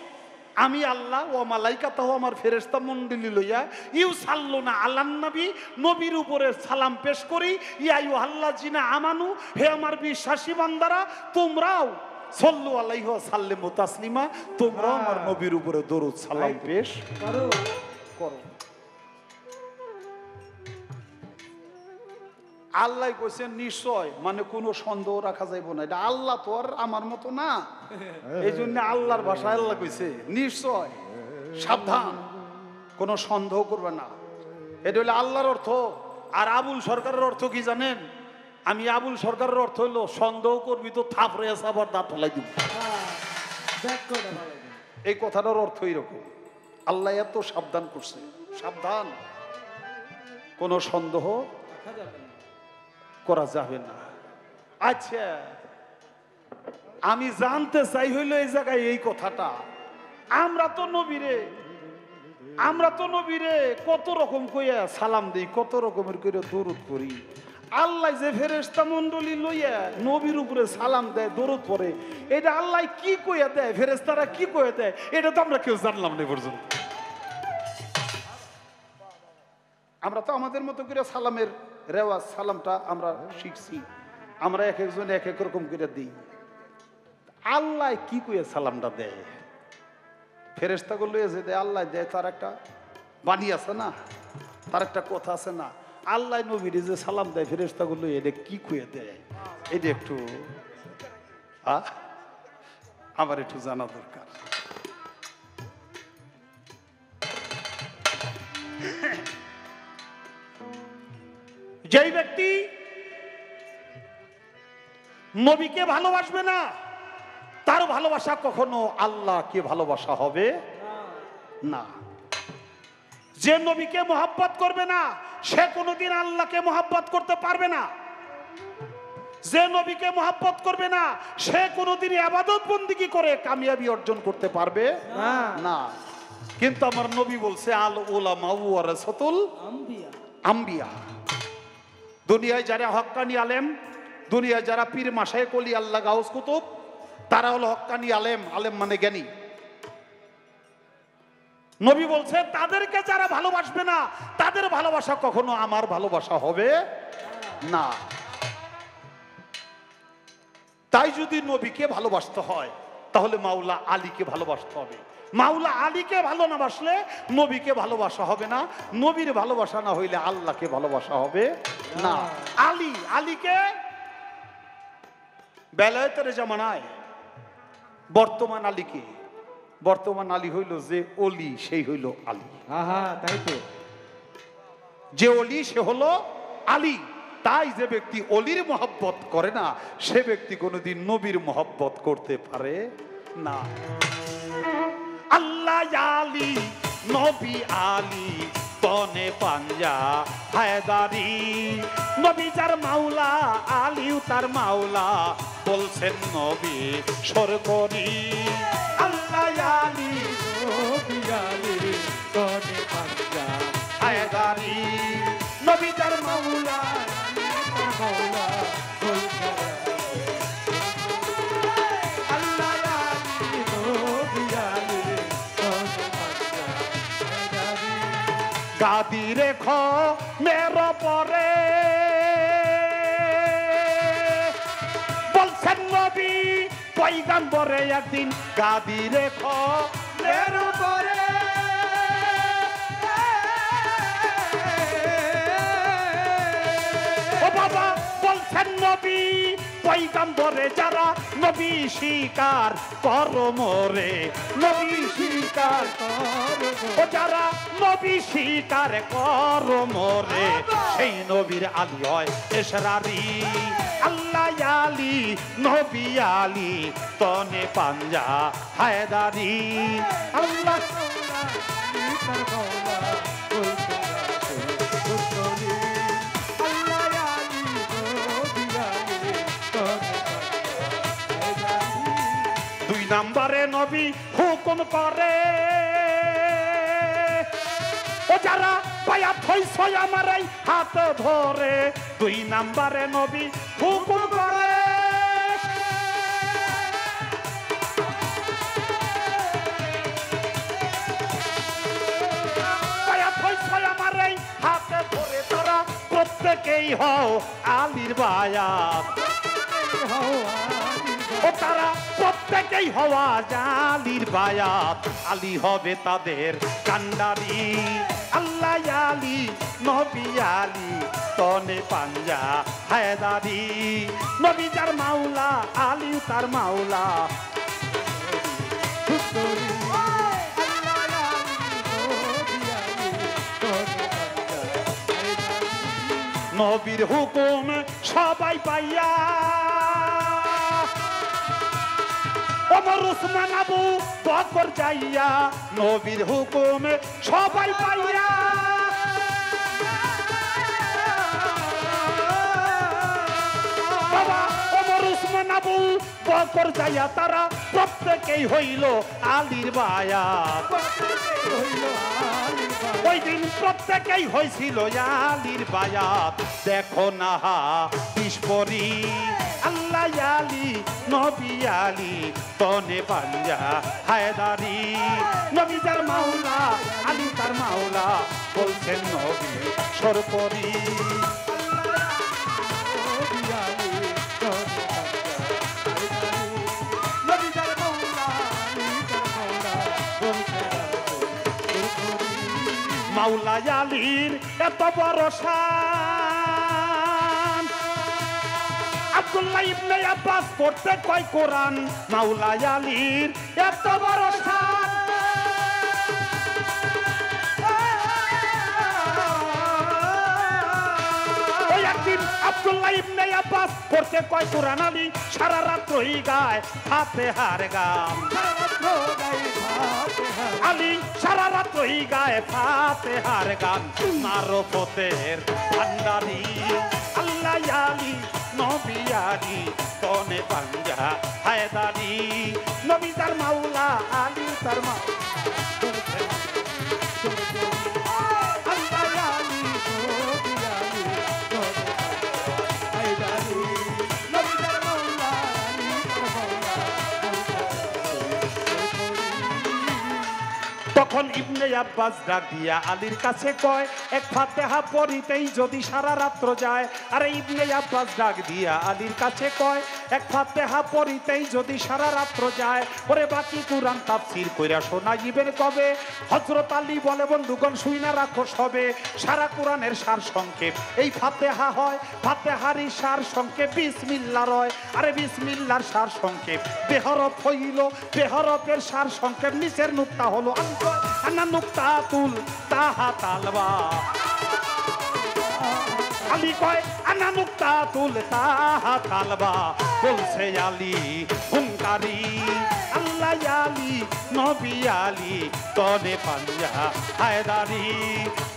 আমি আল্লাহ ও মালাইকাতাহু আমার ফেরেশতা মণ্ডলী লইয়া ইউসাল্লুনা আলান নবী নবীর উপরে সালাম পেশ করি ইয়া আইয়ুহাল্লাযিনা আমানু হে আমার বিশ্বাসী বান্দারা তোমরাও সাল্লু আলাইহি ওয়া সাল্লিমু তাসলিমা তোমরাও আমার নবীর উপরে দরুদ সালাম পেশ করো। আল্লাহ কইছেন নিশ্চয়, মানে কোনো সন্দেহ রাখা যাইব না, এটা আল্লাহ তো আর আমার মতো না, এই জন্য আল্লাহর ভাষায় আল্লাহ কইছে নিশ্চয়, সাবধান, কোনো সন্দেহ করবে না। এটা হলো আল্লাহর অর্থ। আর আবুল সরকারের অর্থ কি জানেন? আমি আবুল সরকারের অর্থ হলো সন্দেহ করবি তো থাপড়ে আবার দাঁত ফেলাই দিব, এই কথাটার অর্থ এরকম। আল্লাহ এত সাবধান করছে, সাবধান, কোনো সন্দেহ করা যাবে না। আচ্ছা, আমি জানতে চাই হইল এই জায়গায় এই কথাটা, আমরা তো নবীরে কত রকম কইয়া সালাম দিই, কত রকমের করে দরুদ করি। আল্লাহ যে ফেরেশতা মণ্ডলী লইয়া নবীর উপরে সালাম দেয়, দরুদ পড়ে, এটা আল্লাহ কি কইয়া দেয়, ফেরেশতারা কি কইয়া দেয়, এটা তো আমরা কেউ জানলাম না পর্যন্ত। আমরা তো আমাদের মতো করে সালামের রেওয়াজ, সালামটা আমরা শিখছি, আমরা এক একজন এক এক রকম করে দিই। আল্লাহ কি কইয়া সালামটা দেয়, ফেরেশতাগুলো এসে দেয়, আল্লাহ দেয়, তার একটা বাণী আছে না, তার একটা কথা আছে না। আল্লাহ নবীর যে সালাম দেয় ফেরেশতাগুলো, এটা কি কইয়া দেয়, এটা একটু আমার একটু জানা দরকার। যেই ব্যক্তি নবীকে ভালোবাসবে না, তার ভালোবাসা কখনো আল্লাহকে ভালোবাসা হবে না। যে নবীকে মহব্বত করবে না, সে কোনোদিন আল্লাহকে মহব্বত করতে পারবে না। যে নবীকে মহব্বত করবে না, সে কোনোদিন ইবাদত বন্দেগী করে কামিয়াবি অর্জন করতে পারবে না। কিন্তু আমার নবী বলছে আল উলামা ওয়ারাসাতুল আম্বিয়া, দুনিয়ায় যারা হক্কানি আলেম, দুনিয়ায় যারা পীর মাশায়েখ ওলি আল্লাহ গাউস কুতুব, তারা হলো হক্কানি আলেম। আলেম মানে জ্ঞানী। নবী বলছে তাদেরকে যারা ভালোবাসবে না, তাদের ভালোবাসা কখনো আমার ভালোবাসা হবে না। তাই যদি নবীকে ভালোবাসতে হয়, তাহলে মাওলা আলীকে ভালোবাসতে হবে। মাওলা আলীকে ভালো না বাসলে নবীকে ভালোবাসা হবে না, নবীর ভালোবাসা না হইলে আল্লাহকে ভালোবাসা হবে না। আলীকে বেলায়েতের জামানায় বর্তমান আলীকে, বর্তমান আলী হইল যে অলি, সেই হইল আলী। তাই তো, যে অলি সে হলো আলী। তাই যে ব্যক্তি অলির মহব্বত করে না, সে ব্যক্তি কোনোদিন নবীর মহব্বত করতে পারে না। আল্লাহ আলী, নবী আলী, তনে পাঞ্জা হায়দারি, নবী যার মাওলা, আলীও তার মাওলা, বলছেন নবী সরকরি। আল্লাহ আলী, নবী আলী, তনে পাঞ্জা হায়দারি, নবী যার মাওলা, মাওলা, আল্লাহ আলী, নবী আলী, তনে পাঞ্জা হায়দারি। গাদি রেখো মের পরে, বলছেন নবী পয়গম্বরে একদিন, গাদি রেখো মের পরে, ও বাবা বলছেন নবী পয়গম্বরে যারা নবী স্বীকার করো মোরে, নবী স্বীকার করো, ও যারা নবী স্বীকার করো মোরে, সেই নবীর আলী হয় এশরারি। আল্লাহ আলী, নবী আলী, তনে পাঞ্জা হায়দারি। আল্লাহ নাম্বারে নবী হুকুম করে ও যারা বায়াত হইছে আমার এই হাত ধরে 2 নাম্বারে নবী হুকুম করে বায়াত হইছে আমার এই হাত ধরে তারা প্রত্যেকেই হও আলীর বায়াত ও তারা প্রত্যেকেই হওয়া জালির বায়াত আলী হবে তাদের কান্ডারি আল্লাহ আলী নবী আলী তনে পাঞ্জা হায়দারি নবী যার মাওলা আলী তার মাওলা নবীর হুকুম সবাই পাইয়া ওমর উসমান আবু বকর যাইয়া নবীর হুকুম সবাই পাইয়া বাবা ওমর উসমান আবু বকর যাইয়া তারা প্রত্যেকেই হইল আলীর বায়াত ওই দিন প্রত্যেকেই হয়েছিল আলীর বায়াত দেখো না বিস্ফোরি আল্লাহ আলী নবী আলী তনে পাঞ্জা হায়দারি নবী যার মাওলা আলী তার মাওলা বলছেন নবী সরপরি মাওলা আলীর এত বড় শান আব্দুল্লাহ ইবনে আব্বাস পড়তে কয় কোরআন মাওলা আলীর এত বড় শান ওই একদিন আব্দুল্লাহ ইবনে আব্বাস পড়তে কয় কোরআন আলী সারা রাত্রই গায় ফাতিহার গান আলী সারা রাত্রই গায়ে ফাতিহার গান মারফতের ভান্ডারি আল্লাহ আলী নবী আলী তনে পাঞ্জা হায়দারি নবী তার মাওলা আলী তার মাওলা তখন ইবনে আব্বাস ডাক দিয়া আলীর কাছে কয় এক ফাতিহা পড়িতেই যদি সারা রাত্র যায় আরে ইবনে আব্বাস ডাক দিয়া আলীর কাছে কয় এক ফাতিহা পড়িতেই যদি সারা রাত্র যায় ওরে বাকি কুরআন তাফসীর কইরা শোনাইবেন কবে হযরত আলী বলে বন্ধুগণ শুইনা রাখো সবে সারা কোরআনের সার সংক্ষেপ এই ফাতিহা হয় ফাতিহারই সার সংক্ষেপ বিসমিল্লাহ রয় আরে বিসমিল্লাহর সার সংক্ষেপ বেহরফ হইল বেহরফের সার সংক্ষেপ নিচের নুক্তা হলো আনা নুক্তা তুল তাহা তালবা আলী কয় আনা নুক্তা তুল তাহা তালবা বলছে আলী হুঙ্কারি আল্লাহ আলী নবী আলী তনে পাঞ্জা হায়দারি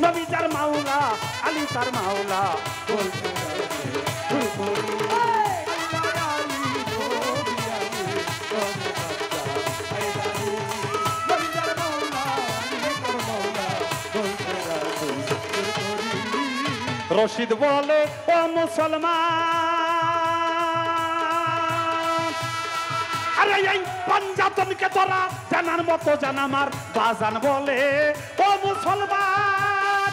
নবী তার মাওলা আলী তার মাওলা বলছে রশিদ বলে ও মুসলমান আরে এই পাঞ্জাতনকে তোরা জানার মতো জান আমার বাজান বলে ও মুসলমান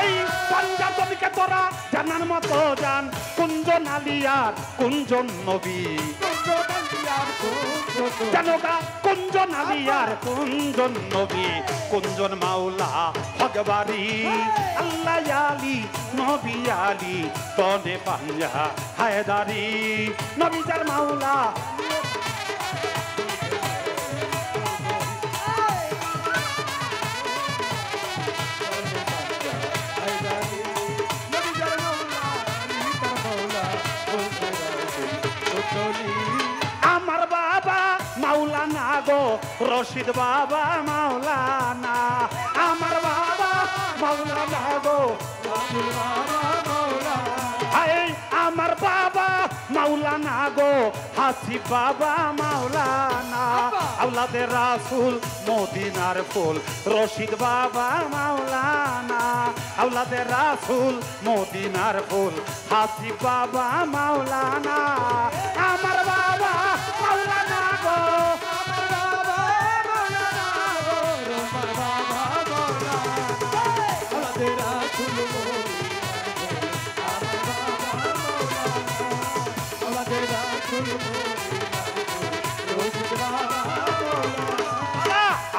এই পাঞ্জাতনকে তোরা জানার মতো জান কুঞ্জন আলিয়ার কুঞ্জন নবী জানোগা কুঞ্জন আলিয়ার কুঞ্জন নবী কুঞ্জন মাওলা হকবারি আল্লাহ আলী নবী আলী তনে পাঞ্জা হায়দারি নবী যার মাওলা আমার বাবা মাওলানা গো রশিদ বাবা মাওলানা আমার বাবা মাওলানা গো রশিদ বাবা মাওলানা বাবা মাওলানা গো হাসিব বাবা মাওলানা আওলাদে রাসূল মদিনার ফুল রশিদ বাবা মাওলানা আওলাদে রাসূল মদিনার ফুল হাসিব বাবা মাওলানা আমার বাবা মাওলানা গো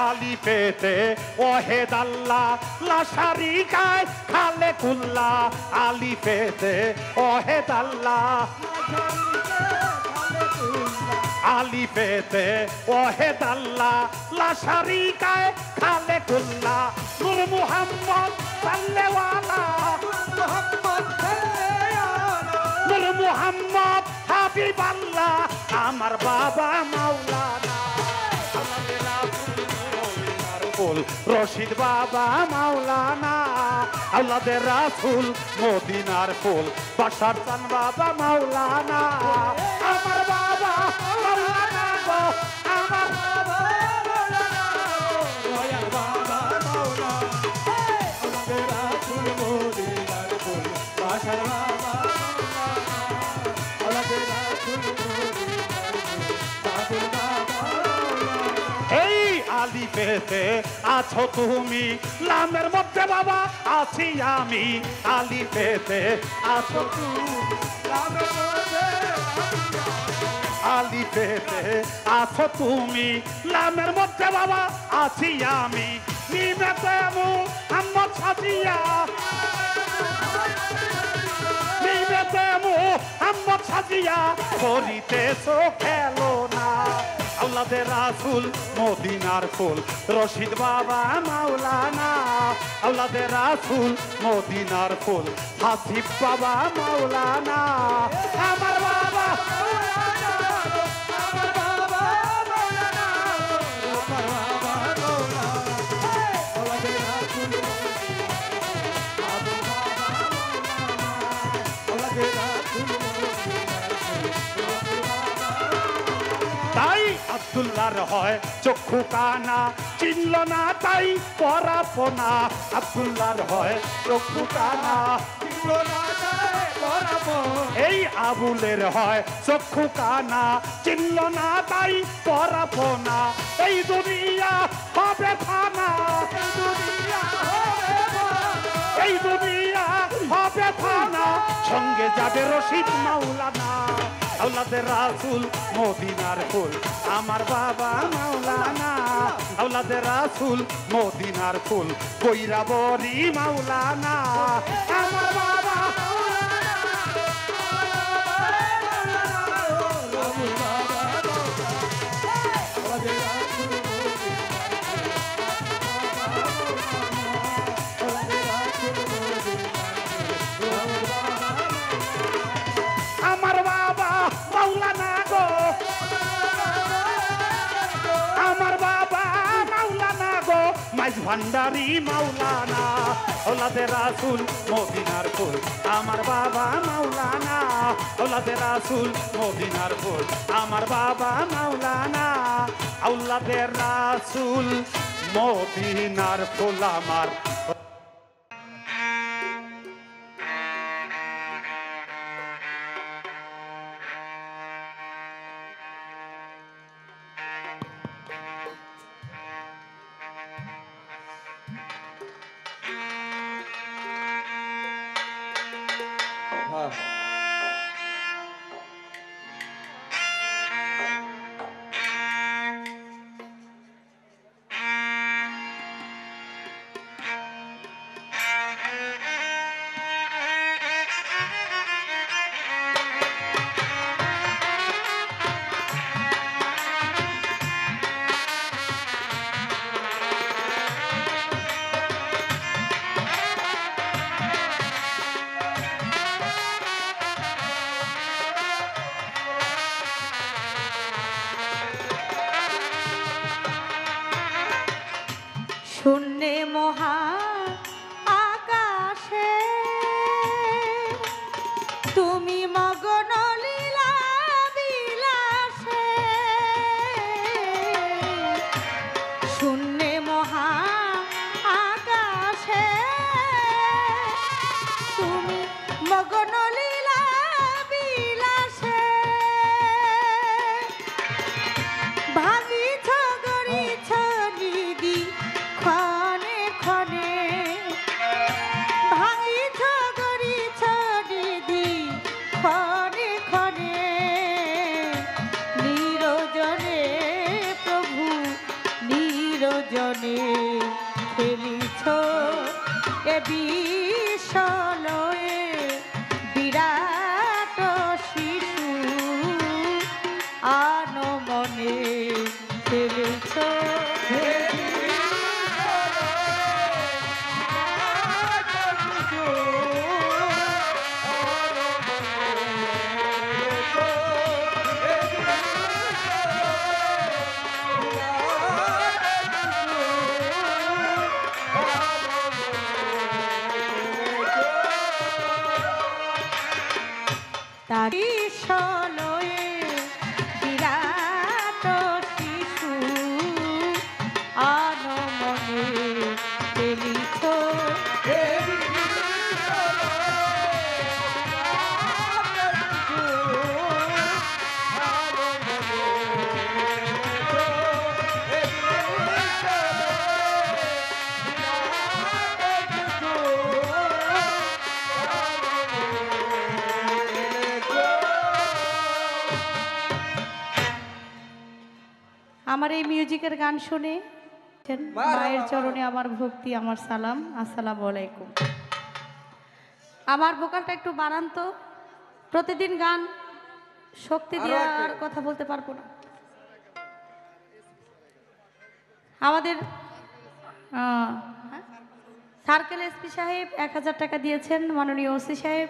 আলি পেতে ওহেদ আল্লাহ লা শারিকায় খালে কুল্লা আলি পেতে ওহেদ আল্লাহ আলি পেতে ওহেদ আল্লাহ লা শারিকায় খালে কুল্লা নূর মুহাম্মদ সাল্লেওয়ালা নূর মুহাম্মদ হাবিব আল্লাহ আমার বাবা মাওলানা রশিদ বাবা মাওলানা আওলাদে রাসূল মদিনার ফুল বাশার চান বাবা মাওলানা আমার বাবা মাওলানা গো আমার বাবা মাওলানা দয়াল বাবা মাওলানা আওলাদে রাসূল মদিনার ফুল বাশার বাবা মাওলানা আওলাদে রাসূল মদিনার ফুল বাশার বাবা এই আলি পেতে আছো তুমি লামের মধ্যে বাবা আছি আমি আলি পেতে আছো তুমি লামের মধ্যে আলি পেতে আছো তুমি লামের মধ্যে বাবা আছি আমি নিমেতে মুহাম্মদ সাজিয়া নিমেতে মুহাম্মদ সাজিয়া করিতেছো খেলো না আওলাদে রাসূল মদিনার ফুল রশিদ বাবা মাওলানা আওলাদে রাসূল মদিনার ফুল হাসিব বাবা মাওলানা আমার বাবা মাওলানা আমার বাবা মাওলানা আমার বাবা মাওলানা আওলাদে রাসূল আওলাদে রাসূল তাই আব্দুল্লাহর হয় চক্ষু কানা চিনল না তাই পরাপনা আব্দুল্লাহর হয় চক্ষু কানা চিনল না তাই পরাপনা এই আবুলের হয় চক্ষু কানা চিনল না তাই পরাপনা এই দুনিয়া হবে ফানা এই দুনিয়া হবে ফানা সঙ্গে যাবে রশিদ মাওলানা আওলাদে রাসূল মদিনার ফুল আমার বাবা মাওলানা আওলাদে রাসূল মদিনার ফুল কইরা বরি মাওলানা আমার বাবা আমার বাবা মাওলানা গো আমার বাবা মাওলানা গো মাইজ ভান্ডারি মাওলানা আওলাদে রাসূল মদিনার ফুল আমার বাবা মাওলানা আওলাদে রাসূল মদিনার ফুল আমার বাবা মাওলানা আওলাদে রাসূল মদিনার ফুল আমার শূন্যে মহা আকাশে তুমি মগন গগন লীলা বিলাসে ভাঙিছ গড়িছ নিদি ক্ষণে ক্ষণে ভাঙিছ গড়িছ নিদি ক্ষণে ক্ষণে নিরজনে প্রভু নিরজনে খেলিছ এ বিশ্বলয়ে বিরাট শিশু আনমনে খেলিছ তারি সলয়ে বিরাট শিশু আনমনে খেলিছ আমার এই মিউজিকের গান শুনে মায়ের চরণে আমার ভক্তি আমার সালাম আসসালামু আলাইকুম। আমার ভোকালটা একটু বাড়ান তো, প্রতিদিন গান শক্তি দিয়ে আর কথা বলতে পারবো না। আমাদের সার্কেল এসপি সাহেব 1000 টাকা দিয়েছেন, মাননীয় ওসি সাহেব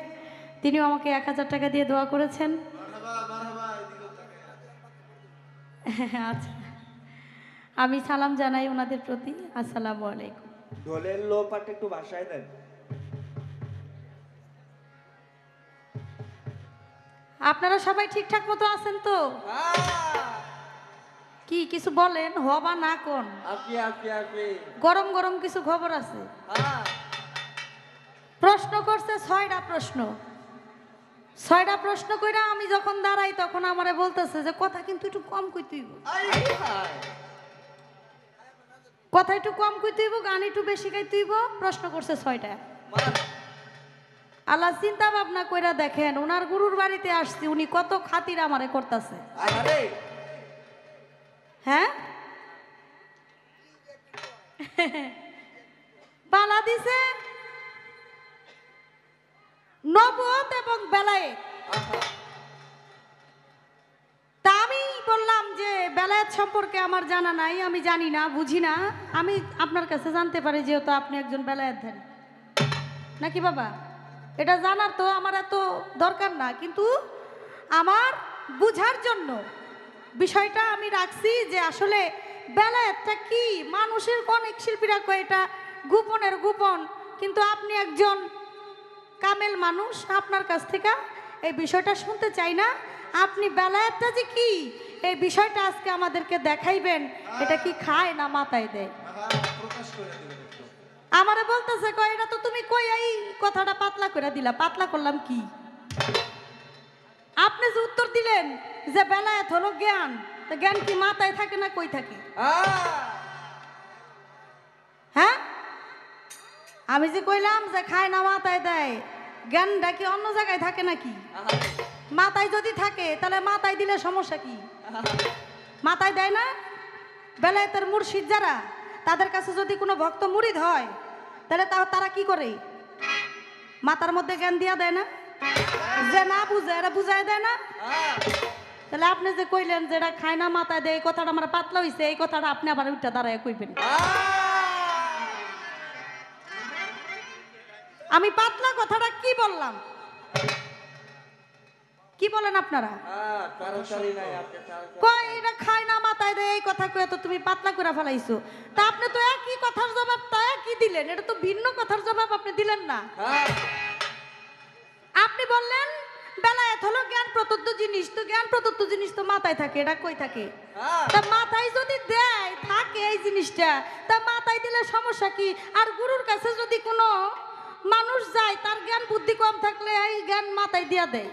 তিনিও আমাকে 1000 টাকা দিয়ে দোয়া করেছেন। আচ্ছা, আমি সালাম জানাই ওনাদের প্রতি, আসসালামু আলাইকুম। ঢোলের লো পাট একটু ভাষায় দেন। আপনারা সবাই ঠিকঠাক মতো আছেন তো? কি কিছু বলেন, হবা না কোন? গরম গরম কিছু খবর আছে। প্রশ্ন করছে 6টা প্রশ্ন, 6টা প্রশ্ন কইরা আমি যখন দাঁড়াই তখন আমারে বলতেছে যে কথা কিন্তু একটু কম কইতে হইব, কথা একটু কম কইতে হইব, গান একটু বেশি গাইতে হইব। প্রশ্ন করছে 6টা। আল্লাহ চিন্তা ভাবনা কইরা দেখেন, ওনার গুরুর বাড়িতে আসছি, উনি কত খাতির আমারে করতেছে। হ্যাঁ, বালা দিছে নবুয়ত এবং বেলায়েত। তা আমি বললাম যে বেলায়েত সম্পর্কে আমার জানা নাই, আমি জানি না, বুঝি না। আমি আপনার কাছে জানতে পারি যেহেতু আপনি একজন বেলায়েতধারী নাকি বাবা, এটা জানার তো আমার এত দরকার না, কিন্তু আমার বুঝার জন্য বিষয়টা আমি রাখছি যে আসলে বেলায়েতটা কি। মানুষের অনেক শিল্পীরা কয় এটা গোপনের গোপন, কিন্তু আপনি একজন কামেল মানুষ, আপনার কাছ থেকে এই বিষয়টা শুনতে চাই না। আপনি বেলায়েতটা যে কি এই বিষয়টা আজকে আমাদেরকে দেখাইবেন, এটা কি খায় না মাথায় দেয়। আমারে বলতেছে কয় এটা তো তুমি কই এই কথাটা পাতলা করে দিলা। পাতলা করলাম কি? আপনি যে উত্তর দিলেন যে বেলায়েত হলো জ্ঞান, তো জ্ঞান কি মাথায় থাকে না কই থাকে? হ্যাঁ, আমি যে কইলাম যে খায় না মাথায় দেয়, জ্ঞানটা কি অন্য জায়গায় থাকে নাকি? মাথায় যদি থাকে তাহলে মাথায় দিলে সমস্যা কি? মাথায় দেয় না? বেলায়েতের মুর্শিদ যারা, তাদের কাছে যদি কোনো ভক্ত মুরিদ হয় তাহলে তারা কি করে? মাথার মধ্যে জ্ঞান দিয়া দেয় না? যে না বুঝে এরা বুঝাই দেয় না? তাহলে আপনি যে কইলেন যে এটা খায় না মাথায় দেয়, এই কথাটা আমার পাতলা হইছে, এই কথাটা আপনি আবার উঠটা দাঁড়ায় কইবেন। আমি পাতলা কথাটা কি বললাম? কি বলেন আপনারা? কই এটা খায় না মাথায় দেয়, এই কথা কয়ে তো তুমি পাতলা করে ফেলাইছো। তা আপনি তো একই কথার জবাব তা একই দিলেন, এটা তো ভিন্ন কথার জবাব আপনি দিলেন না। আপনি বললেন বেলায়েত হলো জ্ঞান প্রদত্ত জিনিস, তো জ্ঞান প্রদত্ত জিনিস তো মাথায় থাকে, এটা কই থাকে? তা মাথায় যদি দেয় থাকে এই জিনিসটা, তা মাথায় দিলে সমস্যা কি? আর গুরুর কাছে যদি কোনো মানুষ যায় তার জ্ঞান বুদ্ধি কম থাকলে এই জ্ঞান মাথায় দিয়া দেয়,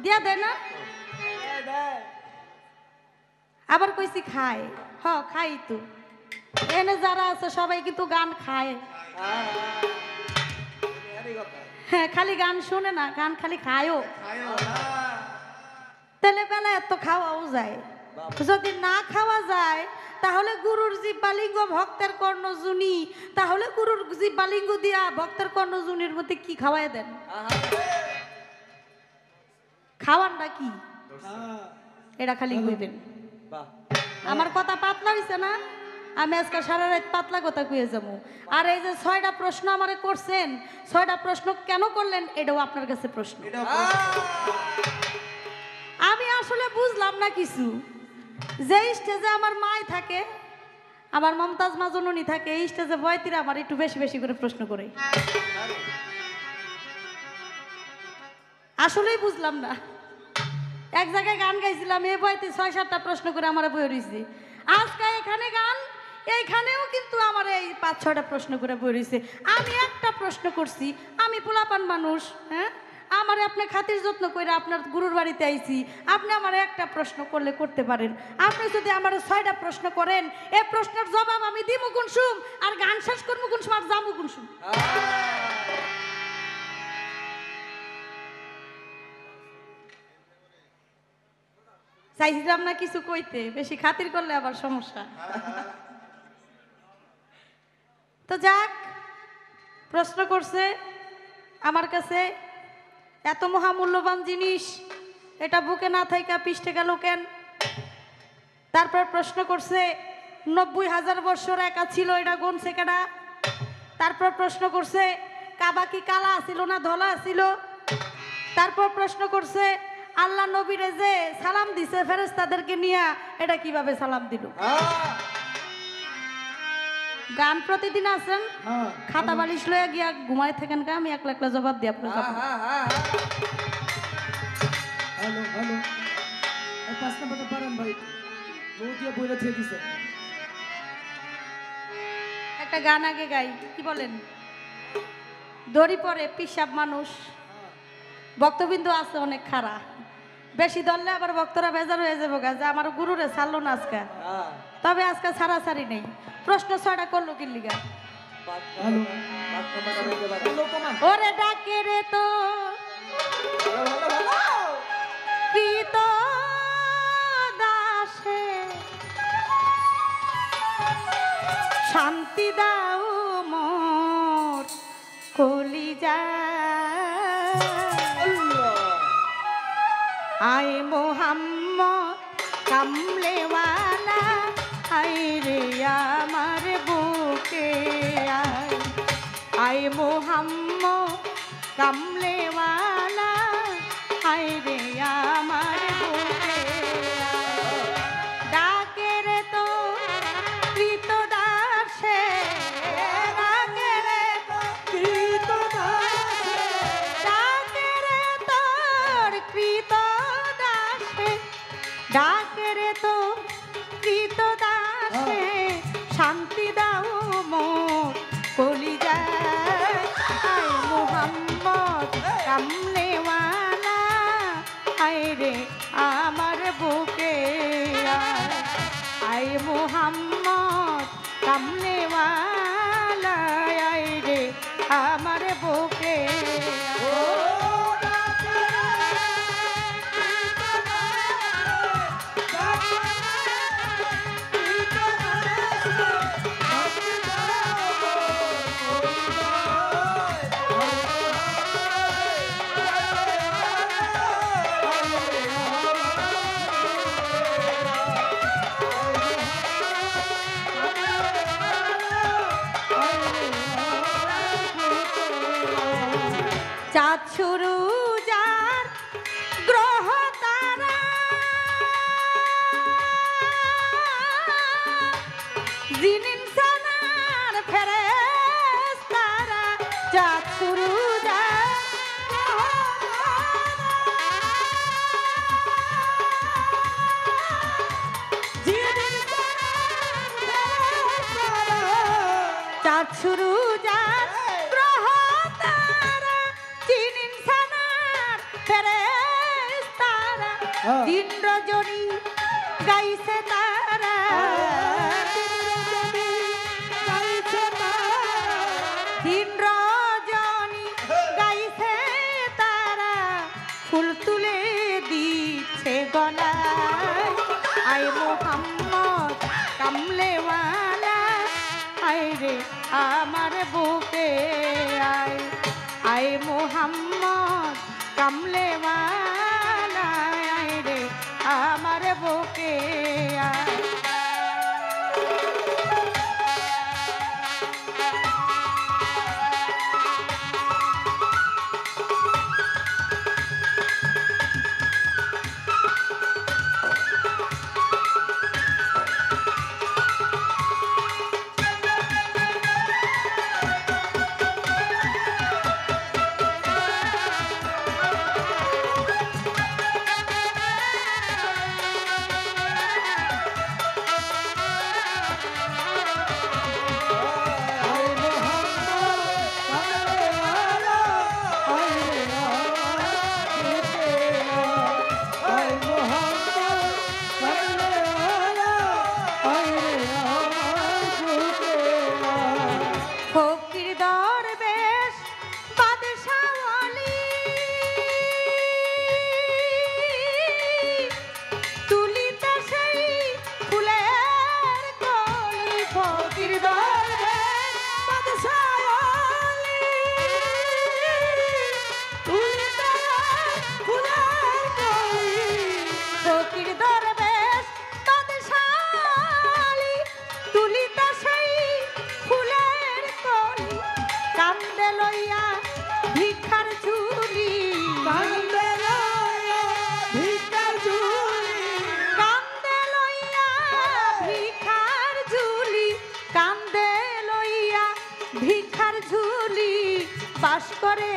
দিয়া দেয় না? আবার কইছি খায়, খাই তো। এনে যারা আছে সবাই কিন্তু গান খায়, হ্যাঁ, খালি গান শোনে না, গান খালি খায়ও। তেলে বেলা এত খাওয়াও যায়। যদি না খাওয়া যায় তাহলে গুরুর জিব্বালিঙ্গ ভক্তের কর্ণজুনি, তাহলে গুরুর জিব্বালিঙ্গ দিয়া ভক্তের কর্ণজুনির মধ্যে কি খাওয়াই দেন? খাওয়ানটা কি এটা খালি কইবেন। আমার কথা পাতলা হইছে না? আমি আজকে সারা রাত পাতলা কথা কইয়ে যাবো। আর এই যে 6টা প্রশ্ন আমারে করছেন, 6টা প্রশ্ন কেন করলেন এটাও আপনার কাছে প্রশ্ন। আমি আসলে বুঝলাম না কিছু। যে স্টেজে আমার মাই থাকে, আমার মমতাজ মা জননী থাকে, এই স্টেজে বয়তিরা আমার একটু বেশি বেশি করে প্রশ্ন করে। আসলেই বুঝলাম না। এক জায়গায় গান গাইছিলাম, এ বয়তে 6-7টা প্রশ্ন করে আমার বই রয়েছে। আজকে এখানে গান, এইখানেও কিন্তু আমার এই 5-6টা প্রশ্ন করে বই রয়েছে। আমি একটা প্রশ্ন করছি, আমি পোলাপান মানুষ, হ্যাঁ, আমারে আপনি খাতির যত্ন করে আপনার গুরুর বাড়িতে আইছি, আপনি আমার একটা প্রশ্ন করলে করতে পারেন। আপনি যদি আমার 6টা প্রশ্ন করেন, এই প্রশ্নের জবাব আমি দিমু কোন সুম, আর গান শেষ করবো কোন সুম, আর যাবো কোন সুম। চাইছিলাম না কিছু কইতে, বেশি খাতির করলে আবার সমস্যা। তো যাক, প্রশ্ন করছে আমার কাছে, এত মহামূল্যবান জিনিস, এটা বুকে না থাইকা পিষ্টে গেল কেন? তারপর প্রশ্ন করছে 90,000 বছর একা ছিল, এটা গনছে কেডা? তারপর প্রশ্ন করছে কাবা কি কালা ছিল না ধলা ছিল? তারপর প্রশ্ন করছে আল্লাহ নবীরে যে সালাম দিছে ফেরেশতাদেরকে নিয়ে, এটা কিভাবে সালাম দিল? গান প্রতিদিন আছেন, খাতা বালিশ লয়ে গিয়া ঘুমাই থাকেন কা, আমি একলা একলা জবাব দিই আপনার। হ্যালো হ্যালো, এই 5 নাম্বারটা পারেন ভাই, দিয়ে বইরা থেকে দিছে। একটা গান আগে গাই, কি বলেন? দড়ি পরে পিসাব মানুষ, ভক্তবিন্দু আছে অনেক খারা, বেশি ধরলে আবার ভক্তরা বেজার হয়ে যাবো গা, যে আমার গুরুরে ছাড়লো না আজকে। তবে আজকে ছাড়াছাড়ি নেই। প্রশ্ন 6টা করলো কি লিগা? ওরে ডাকে রে তো কৃত দাসে, শান্তি দাও মোর কলিজা, আয় মোহাম্মদ কামলেওয়ালা, আয় রে আমার বুকে আয়, আয় মোহাম্মদ কামলেওয়ালা, আয় রে আমার বুকে আয়। ডাকে রে তো কৃত দাসে, ডাকে রে তো কৃত দাসে, ডাকে রে তোর কৃত দাসে, ডাকে রে তো কৃত দাসে, শান্তি দাও মোর কলিজায়, আয় মোহাম্মদ কামলেওয়ালা, আয় রে আমার বুকে আয়, আয় মোহাম্মদ কামলেওয়ালা, আয় রে আমার বুকে চাঁদ শুরু যার গ্রহ তারা, জিন ইনসানার ফেরেশতারা, চাঁদ শুরু যার গ্রহ তারা, জিন ইনসানার ফেরেশতারা, চাঁদ শুরু যার হ্যাঁ। দিন রজনী গাইছে তারা দিন রজনী গাইছে তারা ফুল তুলে দিচ্ছে গলায় আয় মোহাম্মদ কামলেওয়ালা আয় রে আমার বুকে আয় আয় মোহাম্মদ কামলেওয়ালা আয় রে আমার বুকে আয় ফকির দরবেশ বাদশাওয়ালি তুলিতে সেই ফুলের কলি ফকির দরবেশ বাদশাওয়ালি তুলিতে ফুলের কলি ফকির দরবেশ বাদশাওয়ালি তুলিতে সেই ফুলের কলি কান্দে লইয়া ভিক্ষার ঝুলি কান্দে লইয়া ভিক্ষার ঝুলি কান্দে লইয়া ভিক্ষার ঝুলি কান্দে লইয়া ভিক্ষার ঝুলি বাস করে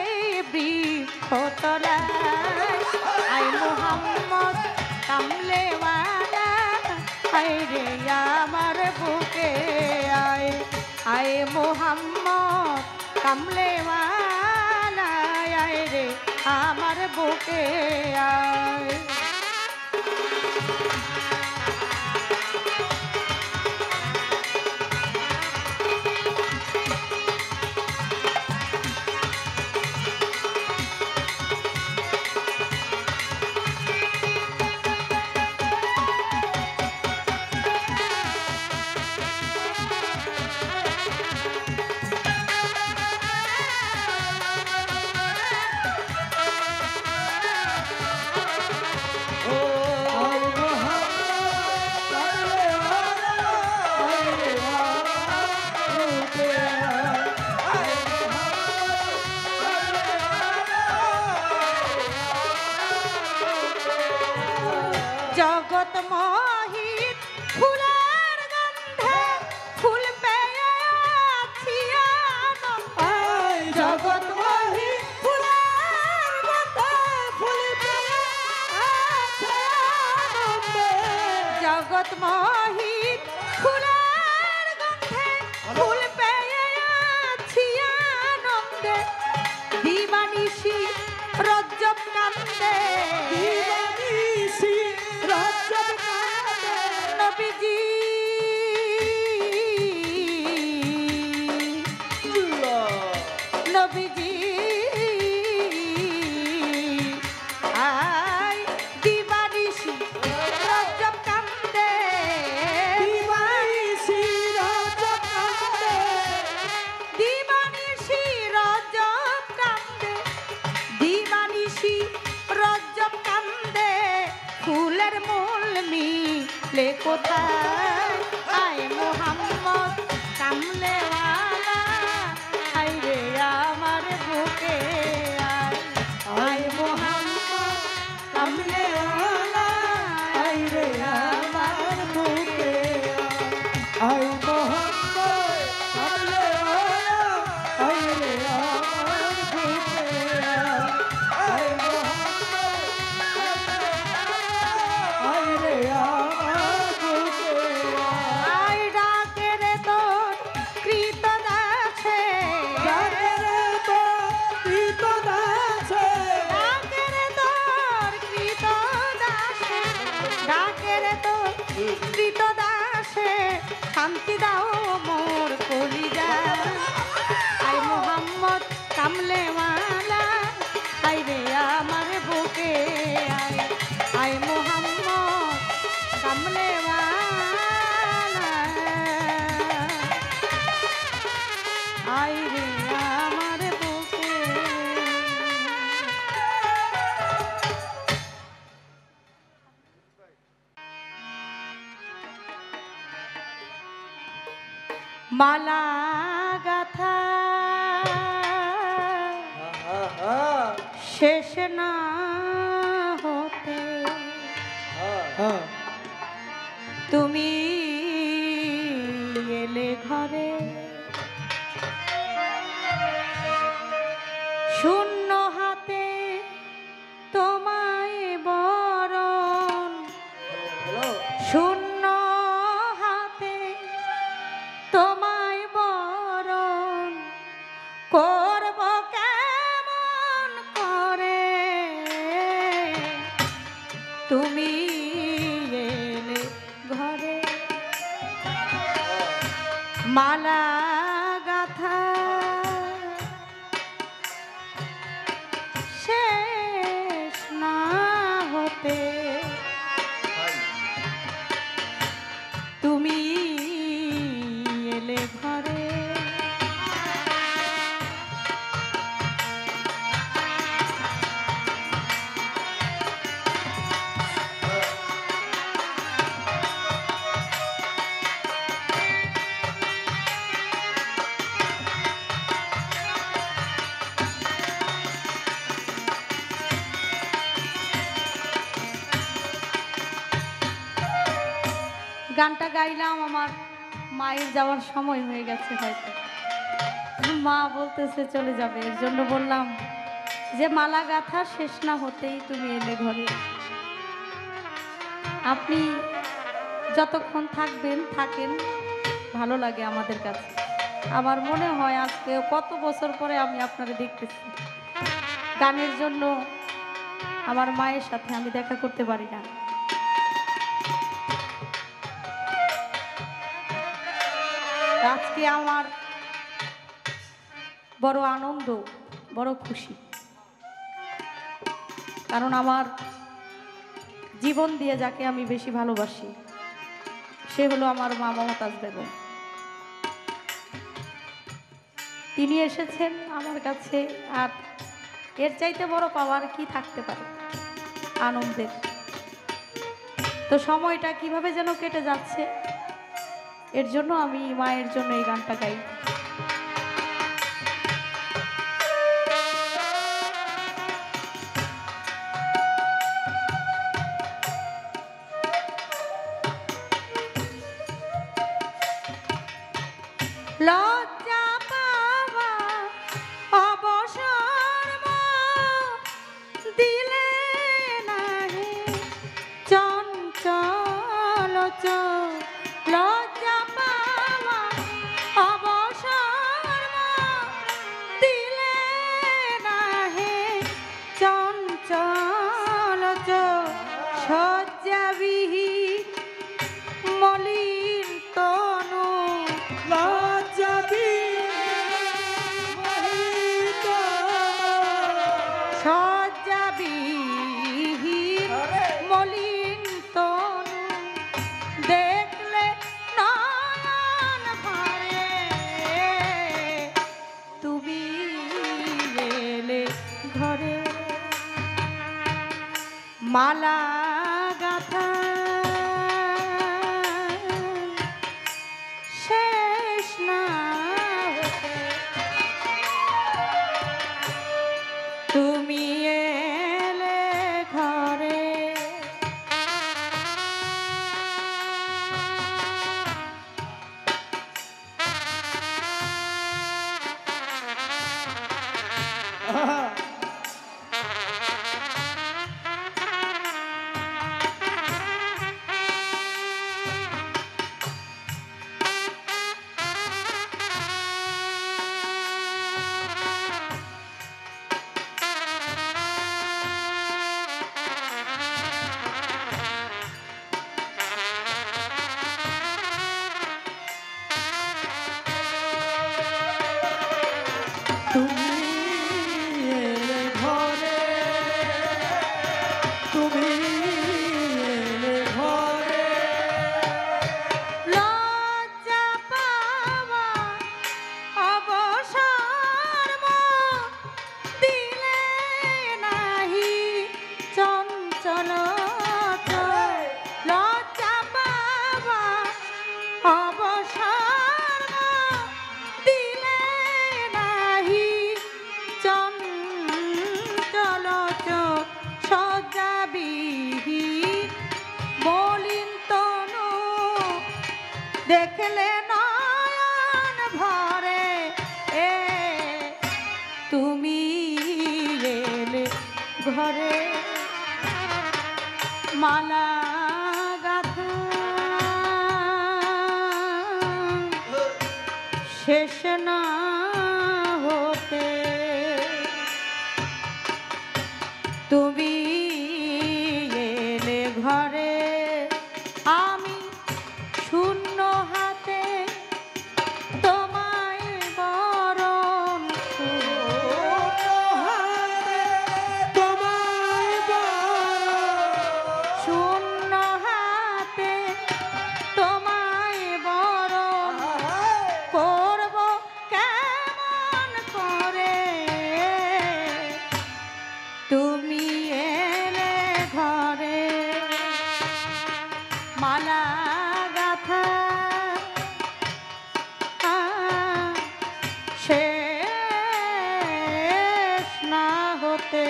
বৃক্ষতলায় আয় মোহাম্মদ কামলেওয়ালা আয় রে আমার বুকে আয় আয় মোহাম্মদ কামলেওয়ালা আয় রে আমার বুকে আয় জগৎ মোহিত ফুলের গন্ধে ফুল পেয়ে আছি আনন্দে জগৎ মোহিত ফুলের গন্ধে ফুল পেয়ে আছি আনন্দে জগৎ মোহিত ফুলের গন্ধে ফুল পেয়ে আছি আনন্দে দিবানিশি রজ্জব কান্দে নবীজি নবীজি আয় দিবানিশি রজ্জব কান্দে দিবানিশি রজব কান্দে দিবানিশি রজ্জব কান্দে দিবানিশি রজ্জব কান্দে ফুলের মূল মিলে কোথায় আয় মোহাম্মদ কামলেওয়ালা আয় রে আমার বুকে আয় আয় মোহাম্মদ কামলেওয়ালা আয় রে আমার বুকে আয় মোহাম্মদ কামলেওয়ালা আয় রে আমার বুকে আয় মোহাম্মদ আয় রে আমার বুকে আয় ডাকে রে তোর কৃতদাস মালা গাথা শেষ না হতে তুমি এলে ঘরে শূন্য হাতে তোমায় বরণ শূন্য হাতে তোমায় বরণ করব কেমন করে তুমি এলে ঘরে মালা গাথা শেষ না হতে তুমি এলে ঘরে গানটা গাইলাম আমার মায়ের যাওয়ার সময় হয়ে গেছে হয়তো মা বলতেছে চলে যাবে এর জন্য বললাম যে মালা গাথা শেষ না হতেই তুমি এলে ঘরে আপনি যতক্ষণ থাকবেন থাকেন ভালো লাগে আমাদের কাছে আমার মনে হয় আজকে কত বছর পরে আমি আপনারে দেখতেছি গানের জন্য আমার মায়ের সাথে আমি দেখা করতে পারি না আজকে আমার বড় আনন্দ বড় খুশি কারণ আমার জীবন দিয়ে যাকে আমি বেশি ভালোবাসি সে হলো আমার মা মমতাজ বেগম তিনি এসেছেন আমার কাছে আর এর চাইতে বড় পাওয়ার কি থাকতে পারে আনন্দের তো সময়টা কিভাবে যেন কেটে যাচ্ছে এর জন্য আমি মায়ের জন্য এই গানটা গাই লজ্জা পাওয়া অবসর দিলে নাহি চঞ্চল লজ্জা পাওয়া অবসর দিলে নাহি চঞ্চল শয্যাবিহী মলিন তনু শয্যাবিহীন মলিন তনু দেখলে নয়ন ভরে তুমি এলে ঘরে মালা গাথা শেষ না হতে তুমি এলে ঘরে তুমি এলে ঘরে তুমি এলে ঘরে লজ্জা পাওয়া অবসর দিলে নাহি চঞ্চল লজ্জা পাওয়া অবসর সজ্জাবিহীন মলিন তনু দেখলে নয়ন ভরে এ তুমি এলে ঘরে মালা গাথা শেষ না হতে তুমি এলে ঘরে আমি শূন্য হাতে তোমায় বরণ শূন্য হাতে তোমায় বরণ করব কেমন করে তুমি এলে ঘরে মালা গাথা শেষ না হতে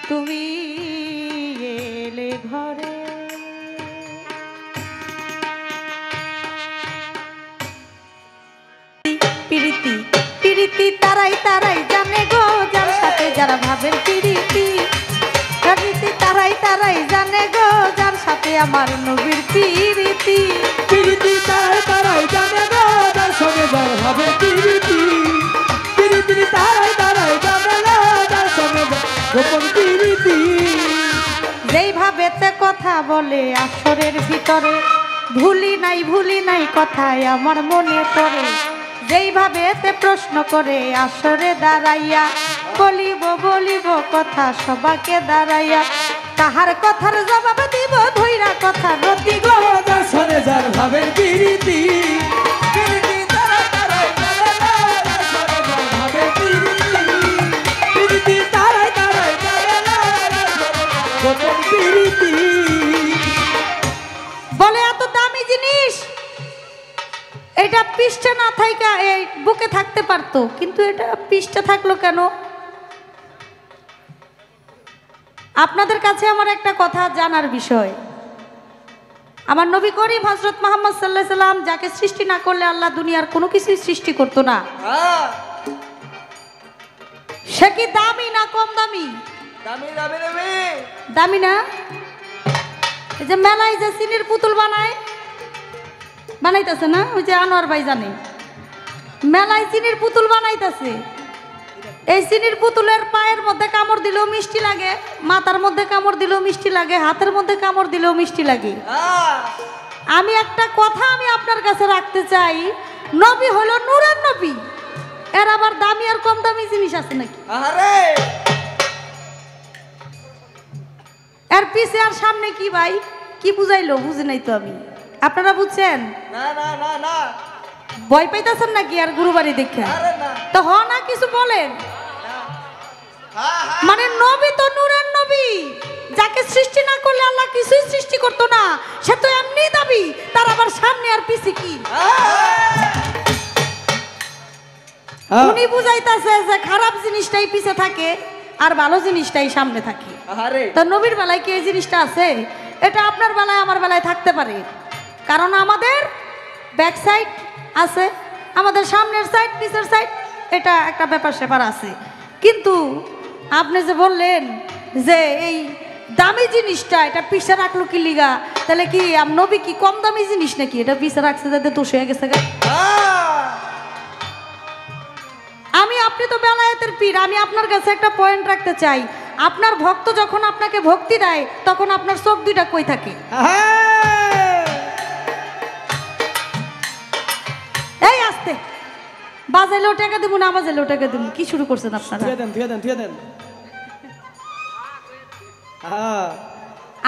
তুমি এলে ঘরে পিরিতি পিরিতি তারাই তারাই জানে গো যার সাথে যারা ভাবেন পিরিতি পিরিতি তারাই তারাই জানে গো যার সাথে আমার নবীর পিরিতি পিরিতি তারাই তারাই জানে গো যার সঙ্গে যার হবে পিরিতি পিরিতি তারাই তারাই জানে গো যার সঙ্গে গোপন পিরিতি যেইভাবে তে কথা বলে আসরের ভিতরে ভুলি নাই কথায় আমার মনে পড়ে যেইভাবে তে প্রশ্ন করে আসরে দাঁড়াইয়া বলিব কথা সবাকে দাঁড়াইয়া কাহার কথার জবাব দিব ধইরা কথা রতি গো যার সঙ্গে যার হবে পিরিতি পিরিতি তারাই তারাই জানে গো যার সঙ্গে যার হবে পিরিতি পিরিতি তারাই তারাই জানে গো যার সঙ্গে গোপন পিরিতি বলে এত দামি জিনিস এটা পৃষ্ঠে না থাইকা এই বুকে থাকতে পারতো কিন্তু এটা পৃষ্ঠে থাকলো কেন আপনাদের কাছে আমার একটা কথা জানার বিষয় আমার নবী করিম হযরত মুহাম্মদ সাল্লাল্লাহু আলাইহি সাল্লাম যাকে সৃষ্টি না করলে আল্লাহ দুনিয়ার কোনো কিছুই সৃষ্টি করতো না সে কি দামি না কম দামি দামি দামি দামি দামি না এই যে মেলায় যে চিনির পুতুল বানাইতেছে না ওই যে আনোয়ার ভাই জানে মেলায় চিনির পুতুল বানাইতেছে এই চিনির পুতুলের পায়ের মধ্যে কামড় দিলেও মিষ্টি লাগে মাথার মধ্যে কামড় দিলেও মিষ্টি লাগে হাতের মধ্যে কামড় দিলেও মিষ্টি লাগে আমি একটা কথা আমি আপনার কাছে রাখতে চাই নবী হলো নূরের নবী এর আবার দামি আর কম দামি জিনিস আছে নাকি আরে এর পিছে আর সামনে কি ভাই কি বুঝাইলো বুঝি নাই তো আমি আপনারা বুঝছেন না না না না ভয় পাইতেছেন নাকি আর গুরুবাড়ি দেখে আরে না তো হ না কিছু বলেন হ্যাঁ হ্যাঁ মানে নবী তো নূরের নবী যাকে সৃষ্টি না করলে আল্লাহ কিছুই সৃষ্টি করতো না সে তো এমনি দাবি তার আবার সামনে আর পিছে কি উনি বুঝাইতাছে যে খারাপ জিনিসটাই পিছে থাকে আর ভালো জিনিসটাই সামনে থাকে আরে তো নবীর বেলায় কি এই জিনিসটা আছে এটা আপনার বেলায় আমার বেলায় থাকতে পারে কারণ আমাদের ব্যাক সাইড আছে আমাদের সামনের সাইড পিছের সাইড এটা একটা ব্যাপার স্যাপার আছে কিন্তু আপনি যে বললেন যে এই দামি জিনিসটা এটা পিছে রাখলো কি লিগা তাহলে কি নবী কি কম দামি জিনিস নাকি এটা পিছে রাখছে যাতে দোষ হয়ে গেছে গা আমি আপনি তো বেলায়েতের পীর আমি আপনার কাছে একটা পয়েন্ট রাখতে চাই আপনার ভক্ত যখন আপনাকে ভক্তি দেয় তখন আপনার চোখ দুইটা কই থাকে এই আস্তে বাজাইলেও টাকা দেবো না বাজাইলেও টাকা দেবো কি শুরু করছেন আপনারা থুয়ে দেন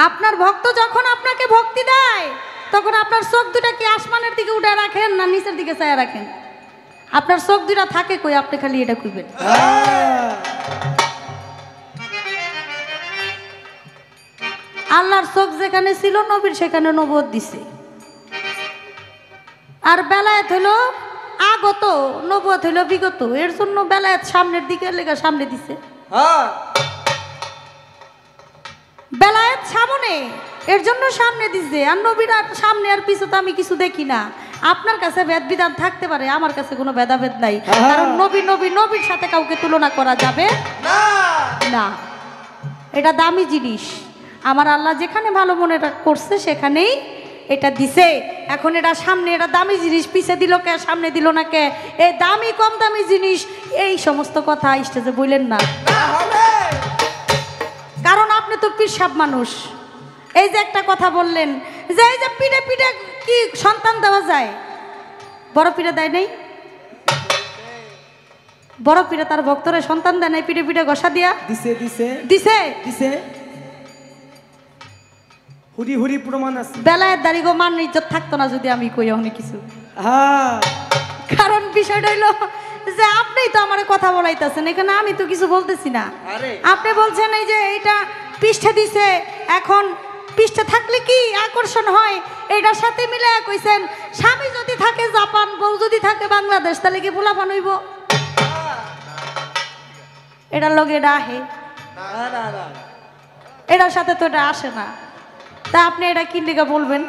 আপনার ভক্ত যখন আপনাকে ভক্তি দেয় তখন আপনার চোখ দুটা কি আসমানের দিকে উঠে রাখেন না নিচের দিকে চায় রাখেন আপনার চোখ দুটা থাকে কই আপনি খালি এটা কইবেন আল্লাহর চোখ যেখানে ছিল নবীর সেখানে নবুয়ত দিছে আর বেলায়েত হলো আগত নবুয়ত হইল বিগত, এর জন্য বেলায়েত সামনের দিকে লেখা সামনে দিছে। হ্যাঁ বেলায়েত সামনে, এর জন্য সামনে দিছে। আর নবীর আর সামনে আর পিছু তো আমি কিছু দেখি না। আপনার কাছে ভেদ বিধান থাকতে পারে, আমার কাছে কোনো ভেদাভেদ নাই। কারণ নবীর সাথে কাউকে তুলনা করা যাবে না না। এটা দামি জিনিস। আমার আল্লাহ যেখানে ভালো মনে করছে সেখানেই এটা দিছে। এখন এটা সামনে, এটা দামি জিনিস, পিছে দিল কে, সামনে দিল না কে, এই দামি কম দামি জিনিস, এই সমস্ত কথা স্টেজে বললেন না। হবে কারণ আপনি তো পিসাব মানুষ। এই যে একটা কথা বললেন যে এই যে পিঠে পিঠে কি সন্তান দেওয়া যায়, বড় পিঠে দেয় নাই? বড় পিঠে তার ভক্তরা সন্তান দেয় নাই পিঠে পিঠে ঘষা দিয়া দিছে দিছে দিছে। দিছে হুরি হুরি প্রমাণ আছে। বেলায়ের দাড়ি গো মান ইজ্জত থাকতো না যদি আমি কই অনেক কিছু। হ্যাঁ কারণ বিষয়টা হইলো যে আপনিই তো আমার কথা বলাইতেছেন, এখানে আমি তো কিছু বলতেছি না। আরে আপনি বলছেন এই যে এইটা পৃষ্ঠে দিছে, এখন পৃষ্ঠে থাকলে কি আকর্ষণ হয়, এটার সাথে মিলে কইছেন স্বামী যদি থাকে জাপান, বউ যদি থাকে বাংলাদেশ, তাহলে কি পোলাপান হইব? এটার লগে এটা আহে, না না না এটার সাথে তো এটা আসে না। তা আপনি এটা কি লিগা বলবেন?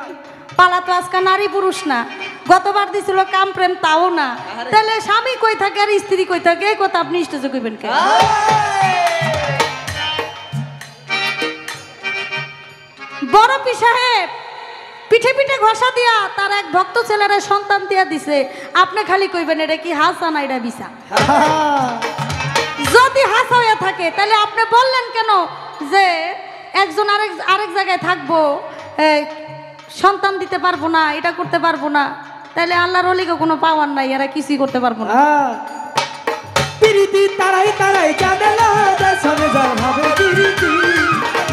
পালা তো আজকে নারী পুরুষ না, গতবার দিছিল কাম প্রেম, তাও না। তাহলে স্বামী কই থাকে আর স্ত্রী কই থাকে, এই কথা আপনি স্টেজে কইবেন কেন? বড় পি সাহেব পিঠে পিঠে ঘষা দিয়া তার এক ভক্ত ছেলেরা সন্তান দিয়া দিছে, আপনি খালি কইবেন এটা কি হাসা না এটা বিছা। যদি হাসা হয়ে থাকে তাহলে আপনি বললেন কেন যে একজন আরেক জায়গায় থাকবো, সন্তান দিতে পারবো না, এটা করতে পারবো না? তাহলে আল্লাহর ওলিকে কোনো পাওয়ার নাই, এরা কিছুই করতে পারবো না। পিরিতি তারাই তারাই জানেলা দর্শনে যাও ভাবে পিরিতি,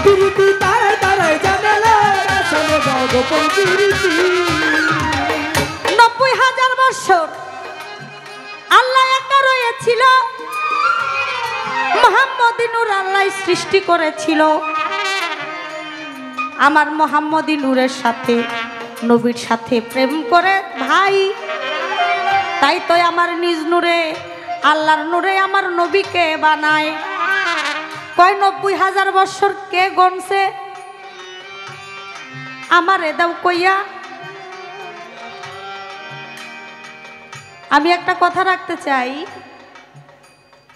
পিরিতি তারাই তারাই জানেলা দর্শনে যাও গোপন পিরিতি। 90,000 বছর আল্লাহ একা রয়েছিল, মুহাম্মদী নূর আল্লাহ সৃষ্টি করেছিল। আমার মুহাম্মদী নূরের সাথে নবীর সাথে প্রেম করে ভাই, তাই তো আমার নিজ নূরে আল্লাহর নূরে আমার নবীকে বানায়। কয় 90,000 বছর কে গণছে আমারে দাও কইয়া। আমি একটা কথা রাখতে চাই,